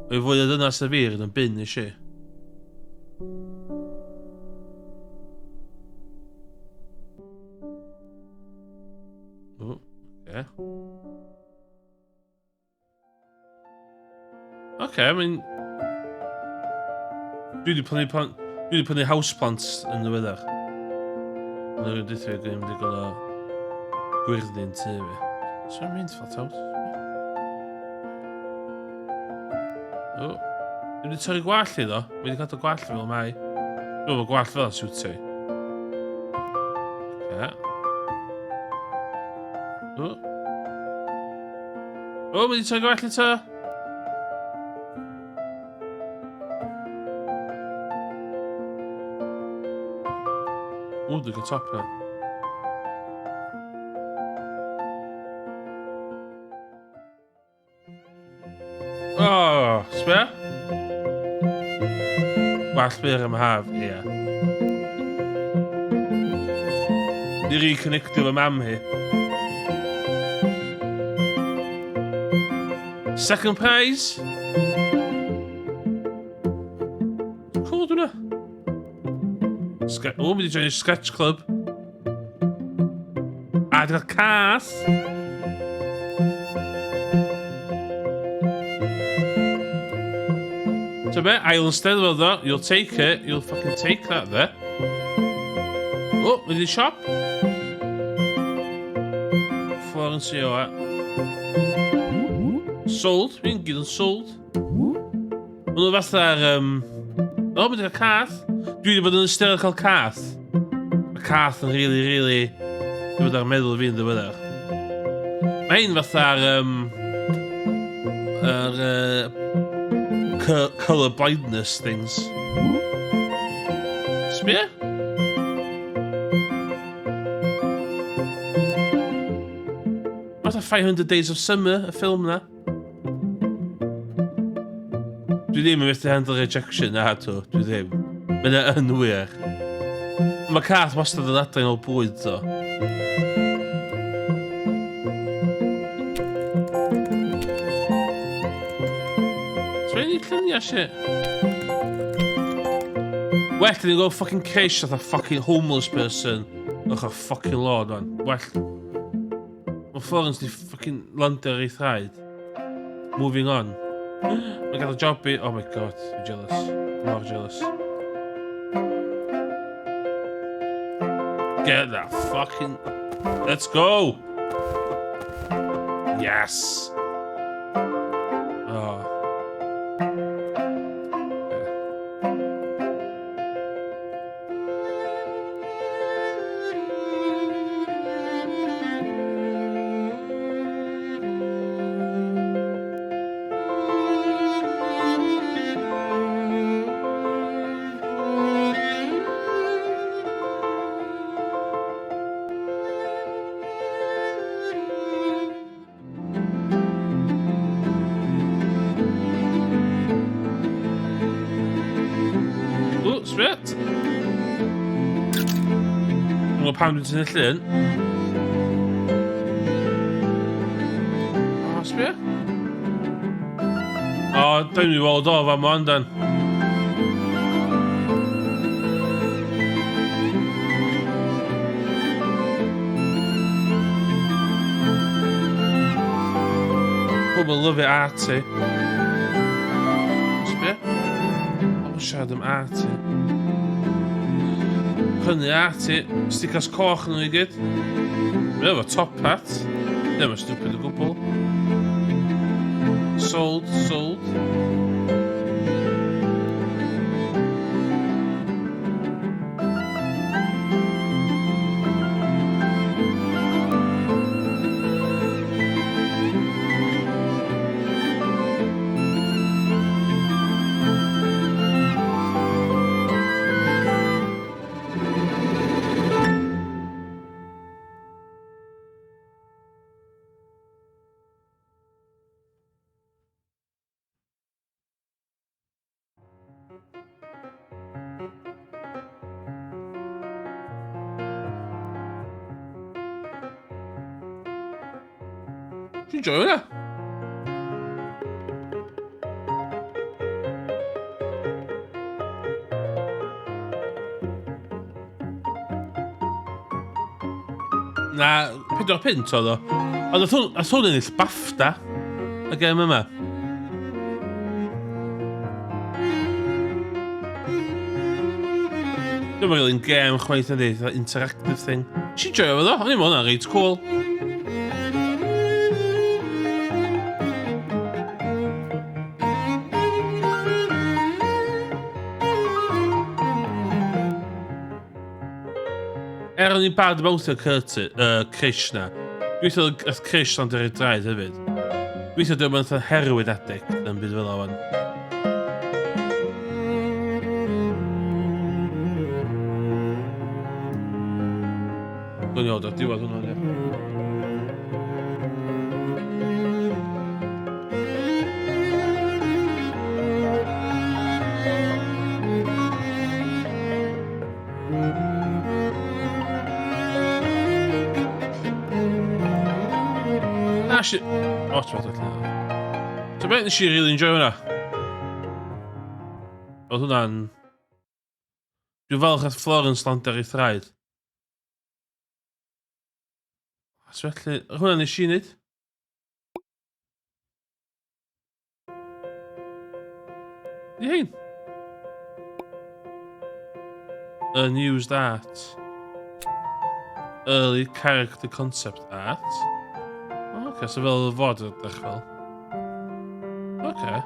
Wyf fwy o dynas y fyr yn bin i si. Okay, I mean... Dwi wedi prynu houseplants yn ddiweddar. Yn yr ydych chi'n mynd i gael o gwyrddin tu fi. So I'm mynd fat out. O, dwi wedi torri gwallt i ddo. Mae wedi cadw gwallt fel mai. Dwi'n meddwl gwallt fel siwti. Okay. O, mae wedi torri gwallt i to. O, dwi'n cael top na. Oh, sbia? Well, byr am haf, ie. I reconnectio efo mam hi. Second prize. Cool, dwi'n o, mynd i join y sketch club. A dwi'n cael cath. So be, ail yn steddfod o, you'll take it, you'll fucking take that there. Oh, mynd i siop. Florence i o a. Sold, fi'n gyd yn sold. Mae nhw fatha'r, o, mynd i'r cath. Dwi wedi bod yn ystod cael cath. Mae cath yn really, dwi wedi ar meddwl fi'n ddiweddar. Mae hyn fatha'r, colour blindness things. Sbia? Fatha 500 Days of Summer, y ffilm na. Dwi ddim yn methu handle rejection na to, dwi ddim. Mae'n yn wir. Mae cath wastad yn adain o'r bwyd to. Dwi'n ei lluniau shit. Well, dyn ni'n go fucking case at a fucking homeless person. O'ch a fucking lord, man. Well. Mae Florence di fucking landio ar ei thraed. Moving on. Mae'n gael y job i... Oh my god, I'm jealous. More jealous. Get that fucking... Let's go! Yes! Oh. Spit. Wel, pam dwi'n tynnu llun? O, spit. O, dwi'n i weld o fan mo andan. Pobl lyfio arty. Spit. Pobl siarad am arty. Hynny arty, stickers coch yn nhw i gyd. Mae efo top hat. Ddim yn stupid o gwbl. Sold. Dwi'n joio hwnna. Na, 4 pint oedd o. Ond oedd hwn yn ennill BAFTA y gem yma. Dwi'n meddwl yn gem chwaith yn dweud, interactive thing. Ti'n joio fo ddo? O'n i'n meddwl hwnna'n reit cool. O'n i'n bad about y Crish na. Gweithio y Crish ond ar ei draed hefyd. Gweithio dwi'n mynd heroin addict yn byd fel awan. Dwi'n iod o'r diwedd hwnna, ie. Shit. O, ti'n meddwl lle. So beth nes i really enjoy hwnna? Oedd hwnna'n... Dwi'n falch at Florence land ar ei thraed. So felly, hwnna nes i wneud. Di hein? Unused art. Early character concept art. Oce, so fel y fod ydych fel. Oce.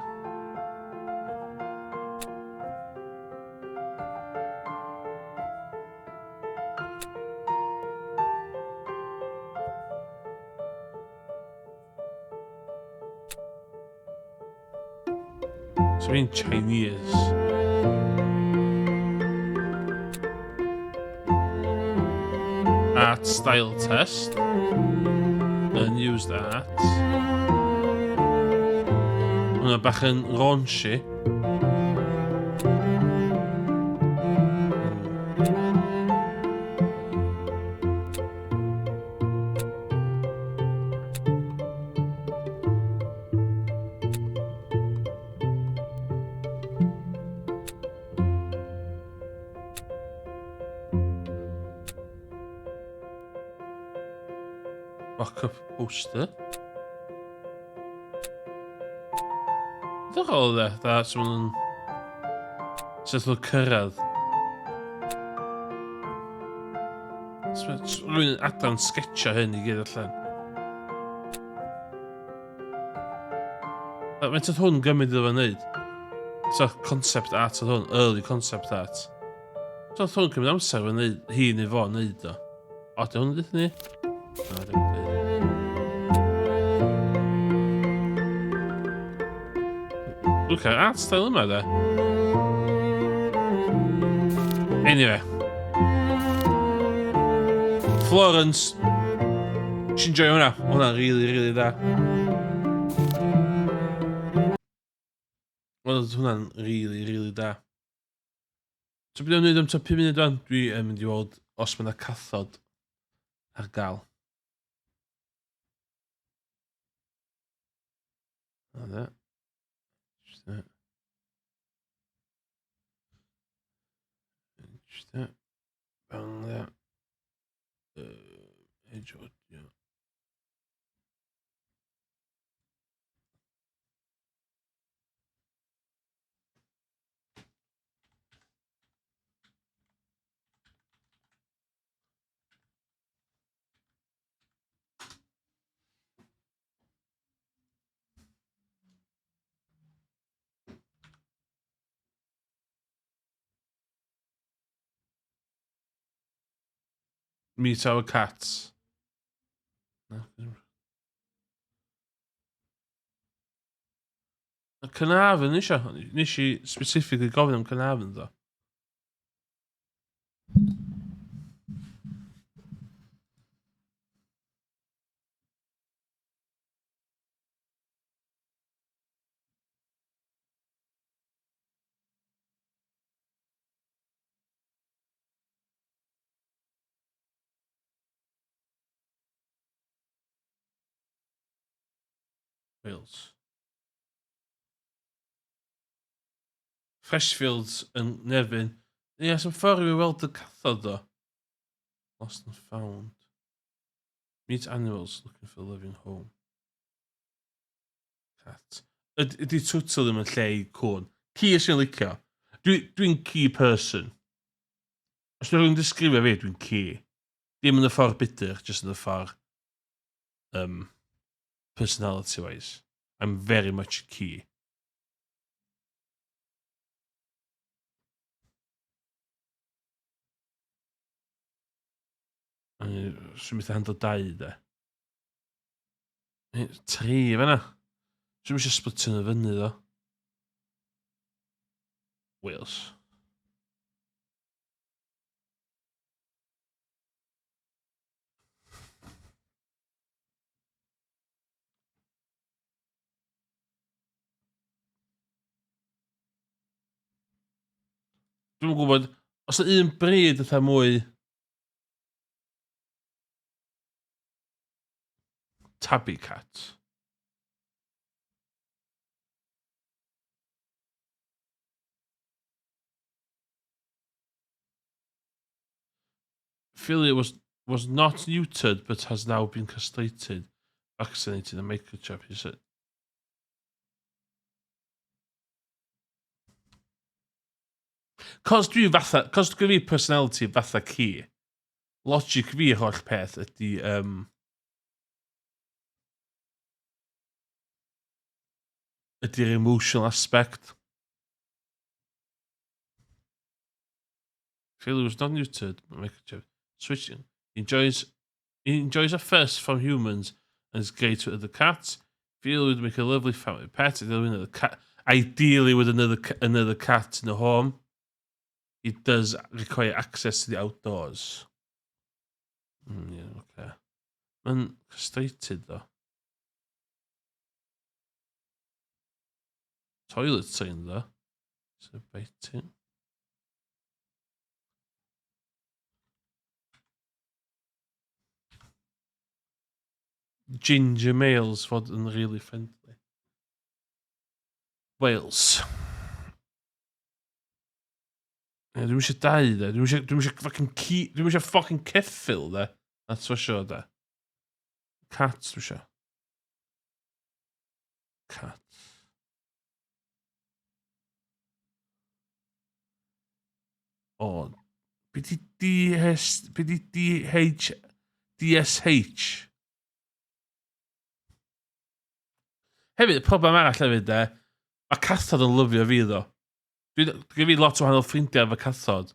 So fi'n Chinese. Art style test. Unused art. Hwna bach yn raunchy. Mock-up poster. Ydych o dde, da, sy'n yn... Sut o'n cyrraedd. Rwy'n adran sketcha hyn i gyd allan. Mae'n tyd hwn gymryd iddo fo'n neud. So, concept art oedd hwn, early concept art. So, hwn gymryd amser fo'n neud, hi neu fo neud o. O, di hwn yn dweud ni? Na, di hwn yn dweud. Look at art style yma, de. Anyway. Florence. Ti'n joio hwnna? Hwnna'n really da. Hwnna'n really da. So beth o'n wneud am ta 5 munud o'n dwi yn mynd i weld os mae yna cathod ar gael. O, de. Just bang there. Edge out, yeah. Meet our cats. Y Cynarfon isio. Nes i specifically gofyn am Cynarfon ddo. Wales. Freshfields yn Nefyn. Ie, sy'n ffordd i weld y cathod o. Lost and found. Meet animals looking for a living home. Cat. Ydy twtl ddim yn lle i cwn. Ci ys i'n licio. Dwi'n ci person. Os dwi'n disgrifio fi, dwi'n ci. Dim yn y ffordd bitter, just yn y ffordd personality-wise. I'm very much a key. Swn i'n handle 2, de. 3, fan'na. Swn i'n eisiau splitio yn y fyny, ddo. Wales. Dwi'n gwybod, os yna un bryd ytha mwy tabby cat. Philia was not neutered but has now been castrated, vaccinated, and microchip. He said. Cos dwi fi personality fatha ci, logic fi holl peth ydy'r emotional aspect. Phil was not neutered, switching. He enjoys a first from humans and is great with the cats. Phil would make a lovely family pet. Ideally with another cat in the home. He does require access to the outdoors. Yeah, okay. And castrated though. Toilet sign though. So baiting. Ginger males fod yn really friendly. Wales. Dwi'n eisiau dau de. Dwi'n eisiau fucking ceffil de. That's for sure de. Cats dwi'n eisiau. Cat. O. Be di DSH? Hefyd, y problem arall hefyd de, mae cathod yn lyfio fi ddo. Dwi'n fi lot o wahanol ffrindiau efo cathod.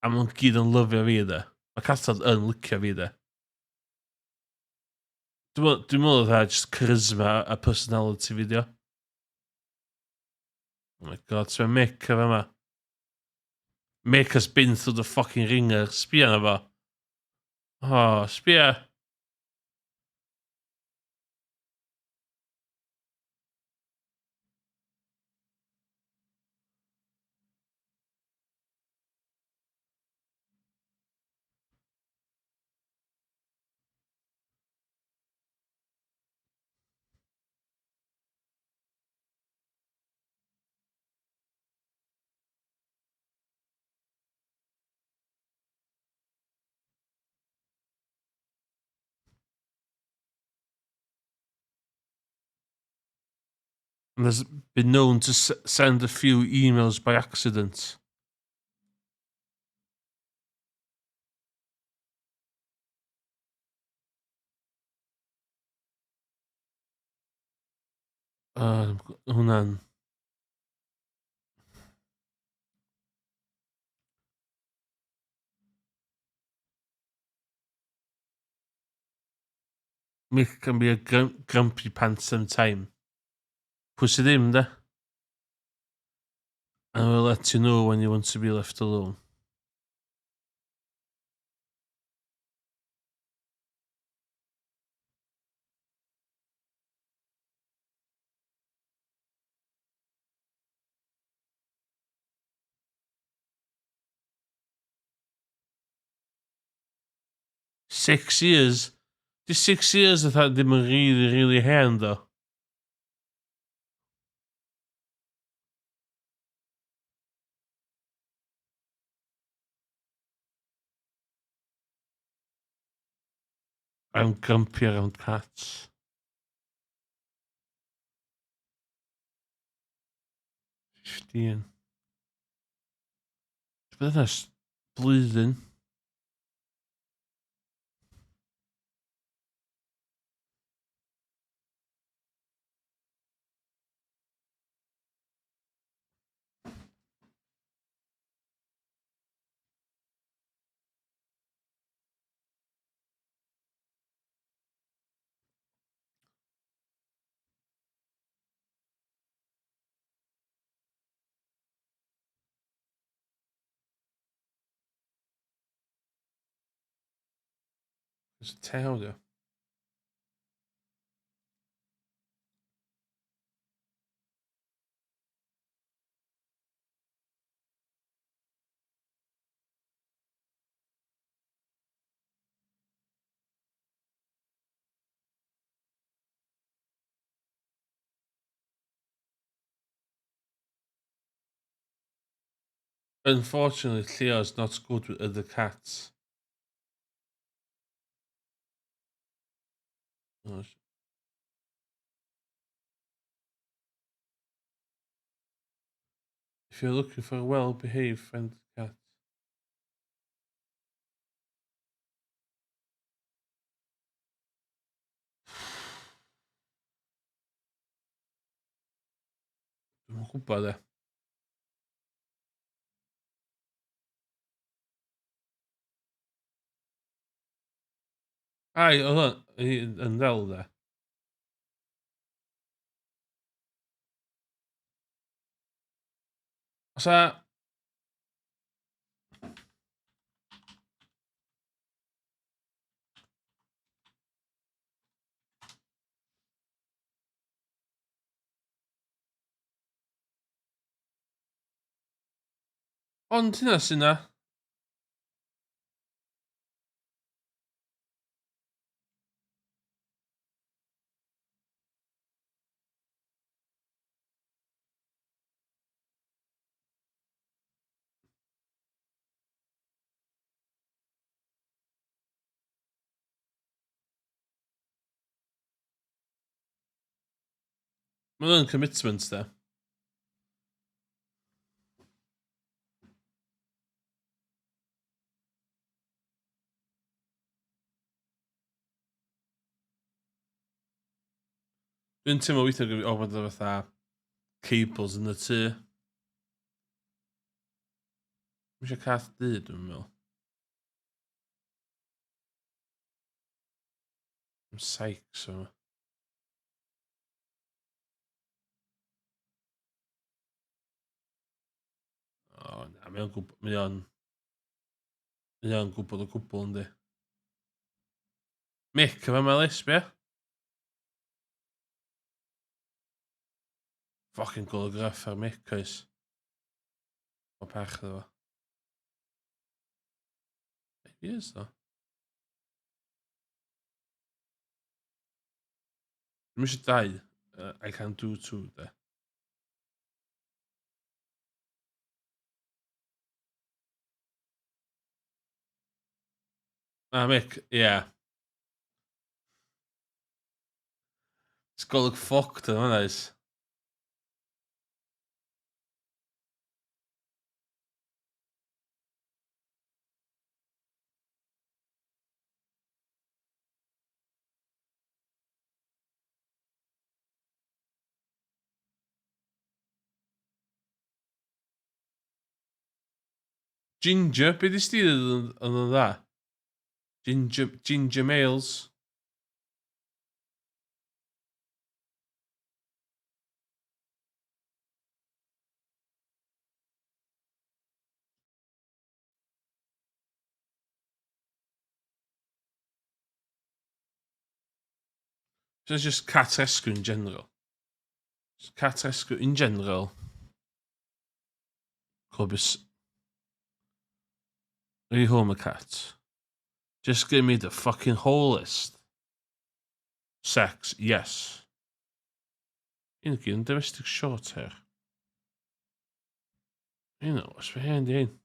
A maen nhw'n gyd yn lyfio fi de. Mae cathod yn licio fi de. Dwi'n meddwl oedd just charisma a personality fi dio. Oh my god, so Mick efo yma. Mick has been through the fucking ringer. Sbia na fo. Oh, sbia. And has been known to send a few emails by accident. Hwnna'n... Mick can be a grumpy pants sometime. Pwy sydd ddim, de? And I will let you know when you want to be left alone. Six years? The 6 years I thought ddim yn really, really hen, though. I'm grumpy around cats. 15. Byddai'n blwyddyn. It's a tail, though. Unfortunately, Theo's not good with other cats. Oh, if you're looking for a well-behaved friendly cat, dwi'm yn gwybod e. Ai, oedd o'n yn ddel de. Os a... Ond hynna sy'n na. Mae'n commitment de. Dwi'n teimlo weithio o bod o fatha cables yn y tŷ. Mae eisiau cath du, dwi'n meddwl. I'm psych, so... O, na, mae o'n gwybod... Mae o'n gwybod o gwbl, yndi. Mick, yma mae lesbia? Fucking golygraff ar Mick, oes. O pech ddo fo. He is, though. Dwi'n eisiau dau. I can do two, de. Mick, yeah. It's got to look fucked, yma, oes. Ginger, be di stil yn y dda? Ginger males. So it's just cat rescue in general. Just cat rescue in general. Cobus. Rehome a cat. Just give me the fucking whole list. Sex, yes. Ingeën domestic short hair. You know, what's behind in?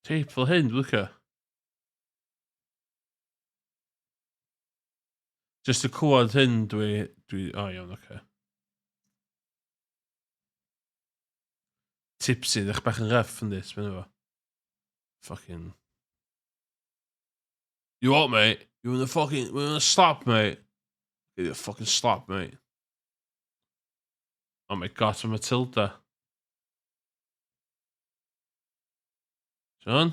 Teipfel hyn, look. Just y cwad hyn, dwi... O, iawn, oce. Tipsy, ddech bach yn ref yn dis, mynd efo. Fucking... You what, mate? You wanna slap, mate? Give you a fucking slap, mate. Oh my god, for Matilda. John?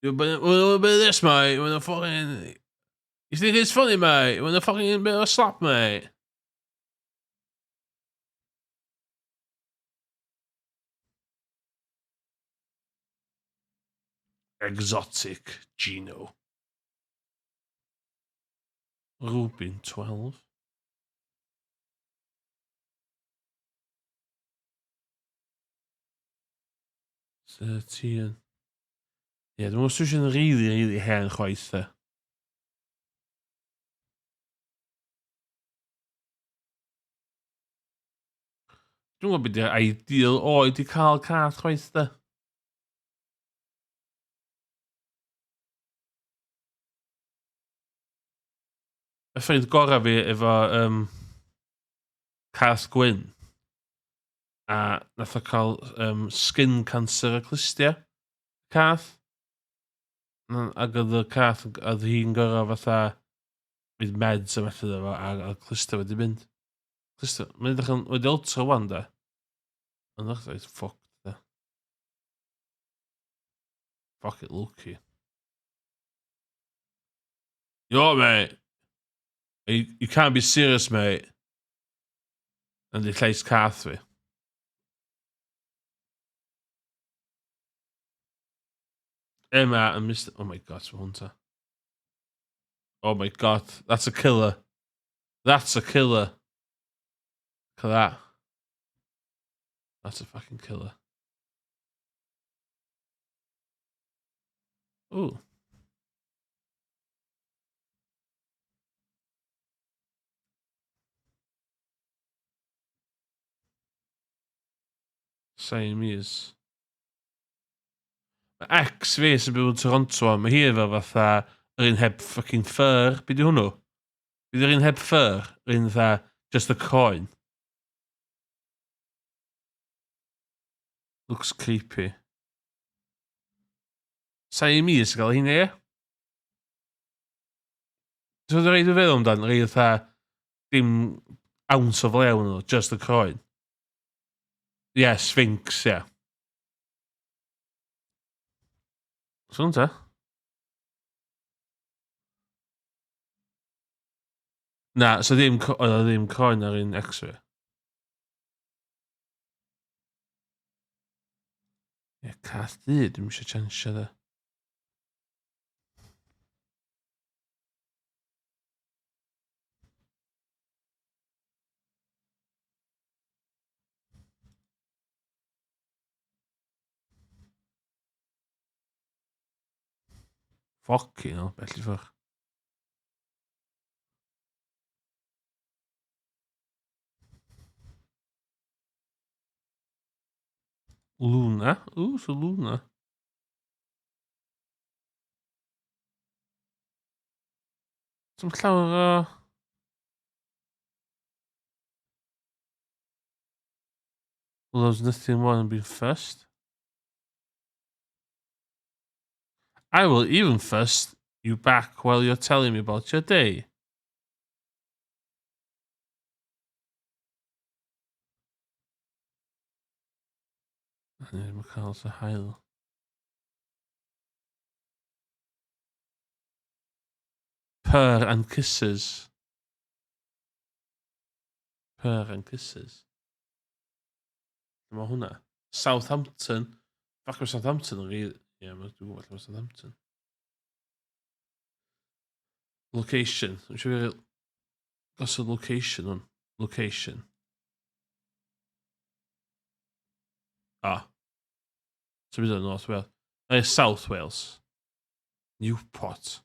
You wanna bit of this, mate? You wanna fucking... You think it's funny, mate? You wanna fucking bit of a slap, mate? Exotic Gino. Rubin 12. 13. Ie, dwi'n meddwl sy'n really hen chwaith da. Dwi'n gwybod beth yw'r ideal oed i cael cath chwaith da. Y ffrind gorau fi efo cath gwyn. A nath o cael skin cancer y clustia. Cath. Ac oedd y cath, oedd hi'n gorau fatha fydd meds a methu efo, a clustia wedi mynd. Clustia, mae'n edrych yn wedi ultra wan da. Ond ddech chi'n ffoc da. Fuck it, Loki. Yo, mate. You can't be serious, mate. And di llais cath fi. Emma and Mr. Oh my god, it's Hunter. Oh my god, that's a killer. That's a killer. Look at that. That's a fucking killer. Ooh. Siamese. Mae ex fi sy'n byw yn Toronto, mae hi efo fatha yr un heb fucking fur. Be di hwnnw? Be di'r un heb fur? Yr un fatha just a coin. Looks creepy. Siamese gael hynny, e? Dwi'n rhaid i feddwl amdan, rhaid fatha dim ounce o flew nhw, just a coin. Yeah, Sphinx, yeah. Swn ta? Na, so ddim coin ar un X-ray. Ie, cath di, dim eisiau chansio da. Fucking hell, bell i ffwrdd. Luna? Ooh, so Luna. Dim llawer o... Well, there's nothing more than being first. I will even first you back while you're telling me about your day. Mae'n cael sy'n hael. Purr and kisses. Purr and kisses. Mae hwnna. Southampton. Fac mae Southampton yn rhaid... Ie, mae'n dwi'n gwybod mae Southampton. Location. Dwi'n siŵr gos o location hwn. Location. Ah. So bydd yn North Wales. South Wales. Newport.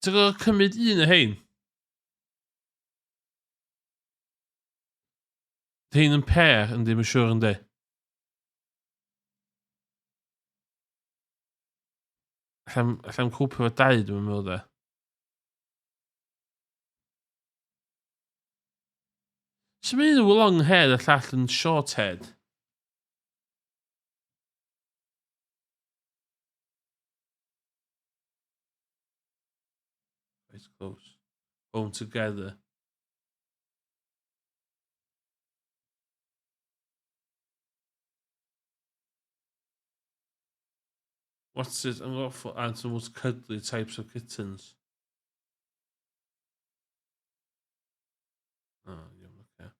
Ti'n gwybod cymryd un o hein? Hein yn pair yn ddim yn siŵr yn de. Allan cwpio o dau dwi'n meddwl de. So mae un yn long head a llall yn short head. It's close. Home together. What's it? I'm going for answer the most cuddly types of kittens. Oh, yeah, okay.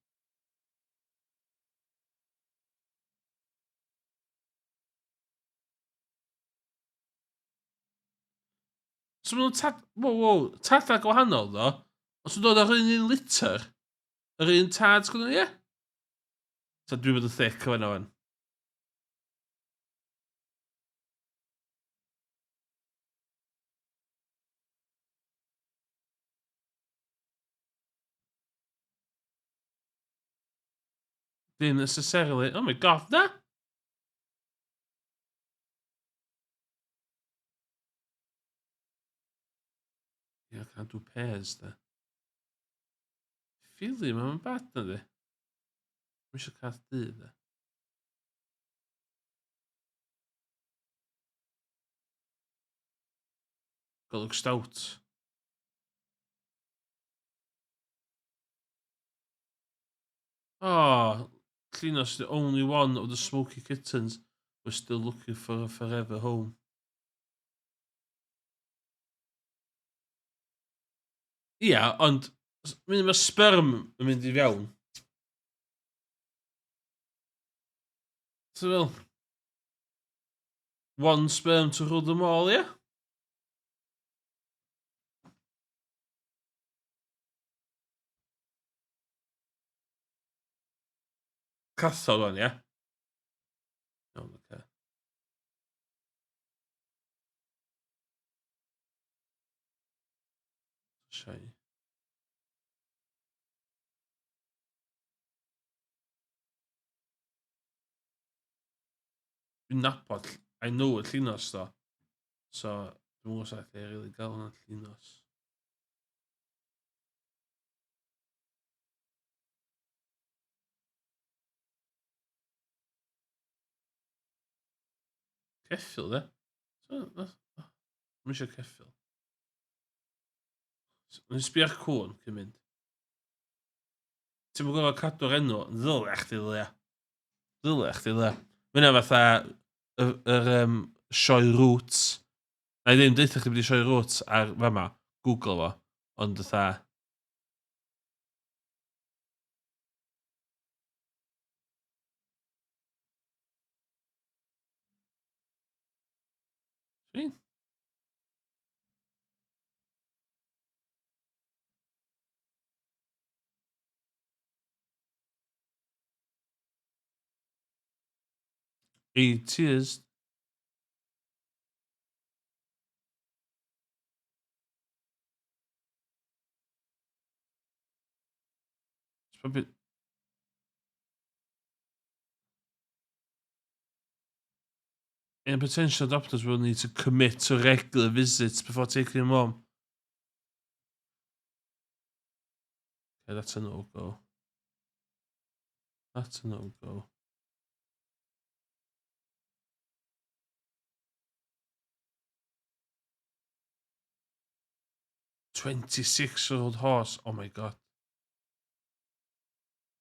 So maen nhw'n tada gwahanol, ddo. Os nhw'n dod ar un litter, yr un tad, sgwnnw, ie? So dwi'n bod yn thick o fan. Ddim necessarily. Oh my god, na! Ie, yeah, can't do pairs, da. Ffili, mae'n bad na di. Mae eisiau cath dy, da. Golwg stout. Oh, Klinos, the only one of the smoky kittens was still looking for a forever home. Ia, ond mae sperm yn mynd i fewn. So fel, one sperm to rule them all, ia? Cathod o'n, ia? Iawn, oce. Shai. Dwi'n nabod, I know y llunos, do. So, dwi'n mwyn saith e'r rili gael hwnna llunos. Ceffil, de? Mae'n eisiau ceffil. Mae'n sbiach cwn, cyn mynd. Ti'n mwyn gofod cadw'r enw, ddyle chdi ddylia. Ddyle chdi ddylia. Mae'n fatha yr sioe roots. Na i ddim deitha chdi bod i sioe roots ar fama, Google fo, ond fatha... Swn? Cheers. It's probably... And potential adopters will need to commit to regular visits before taking them home. Okay, that's a no-go. That's a no-go. $26-year-old horse. Oh my god.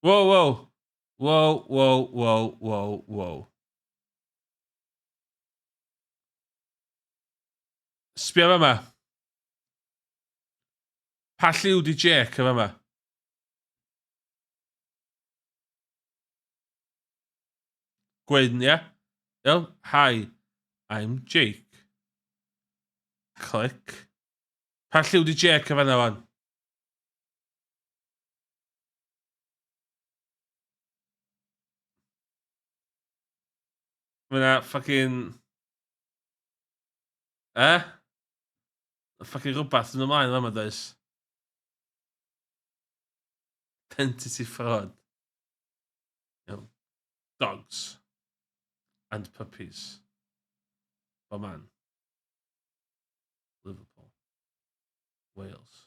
Whoa, whoa. Whoa, whoa, whoa, whoa, whoa. Sbia fama. Pa lliw di Jake y fama? Gwyn, ia? Iawn? Hi, I'm Jake. Click. Pa lliw di Jake y fana fan? Mae'na ffucking... Ffucking rhywbeth yn ymlaen fama, does? Identity fraud. Iawn. Dogs. And puppies. Boman. Liverpool. Wales.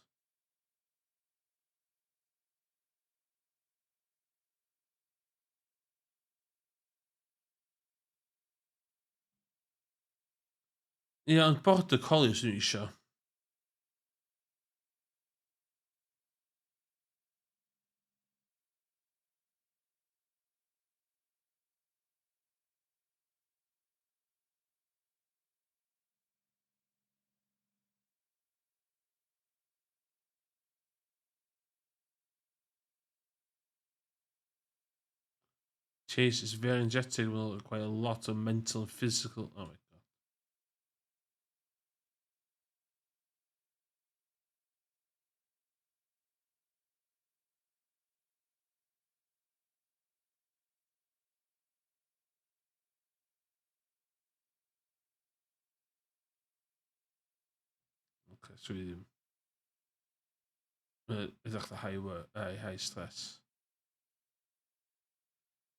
Ie, ond border collie sy'n isio. Chase is very energetic, will require a lot of mental and physical. Oh my god. Dwi ddim. Ydych da high stress.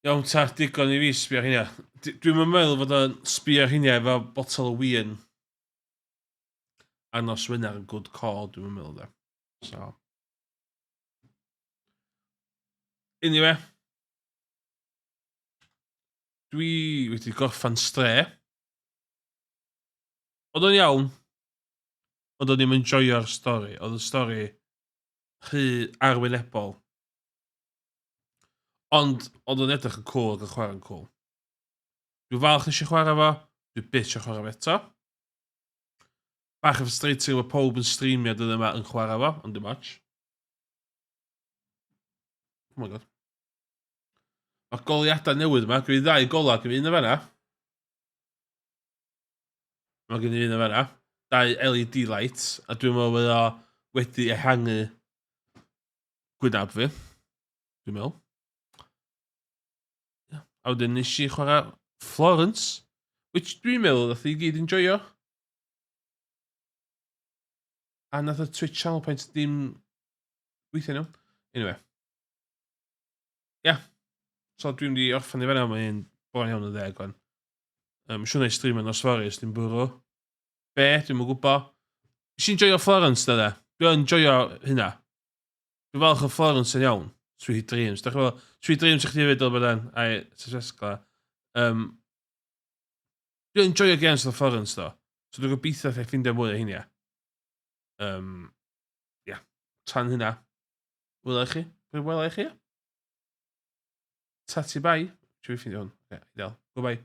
Iawn ta, digon i fi sbio ar hynna. Dwi'n meddwl fod o'n sbio ar hynna efo botol o win. A nos Wener yn good call, dwi'n meddwl da. So. Anyway. Dwi wedi gorffan stre. Oedd o'n iawn. Oedd o'n ddim yn joio'r stori. Oedd y stori rhy arwynebol. Ond oedd o'n edrych yn cool ac yn chwarae'n cool. Dwi'n falch nes i chwarae fo. Dwi'n bitch o chwarae fo eto. Bach o frustrating mae pob yn streamio dyn yma yn chwarae fo, ond dim much. Oh my god. Mae'r goliadau newydd yma. Gwyd ddau gola, gyda un o fanna. Mae gen i un o fanna. 2 LED lights. A dwi'n meddwl bod o wedi ehangu gwynab fi. Dwi'n meddwl. A wedyn nes i chwarae Florence. Which dwi'n meddwl nath i gyd yn joio. A nath y Twitch channel point dim weithio nhw. Anyway. So dwi'n mynd i orffan i fanna, mae'n bo'n iawn o 10 gwan. Siwn ei stream yn osfori, ys dim bwrw. Be, dwi'n mynd gwybod. Si'n joio Florence da. Dwi'n joio hynna. Dwi'n falch o Florence yn iawn. Sweet Dreams. Dach chi'n Sweet Dreams i'ch chi fydol bod yn. Ai, Sesgla. Dwi'n joio games o Florence do. So dwi'n gobeithio lle ffindio mwy o hynna. Tan hynna. Wyla i chi? Wyla i chi? Tati bai. Dwi'n ffindio hwn. Ideal. Goodbye.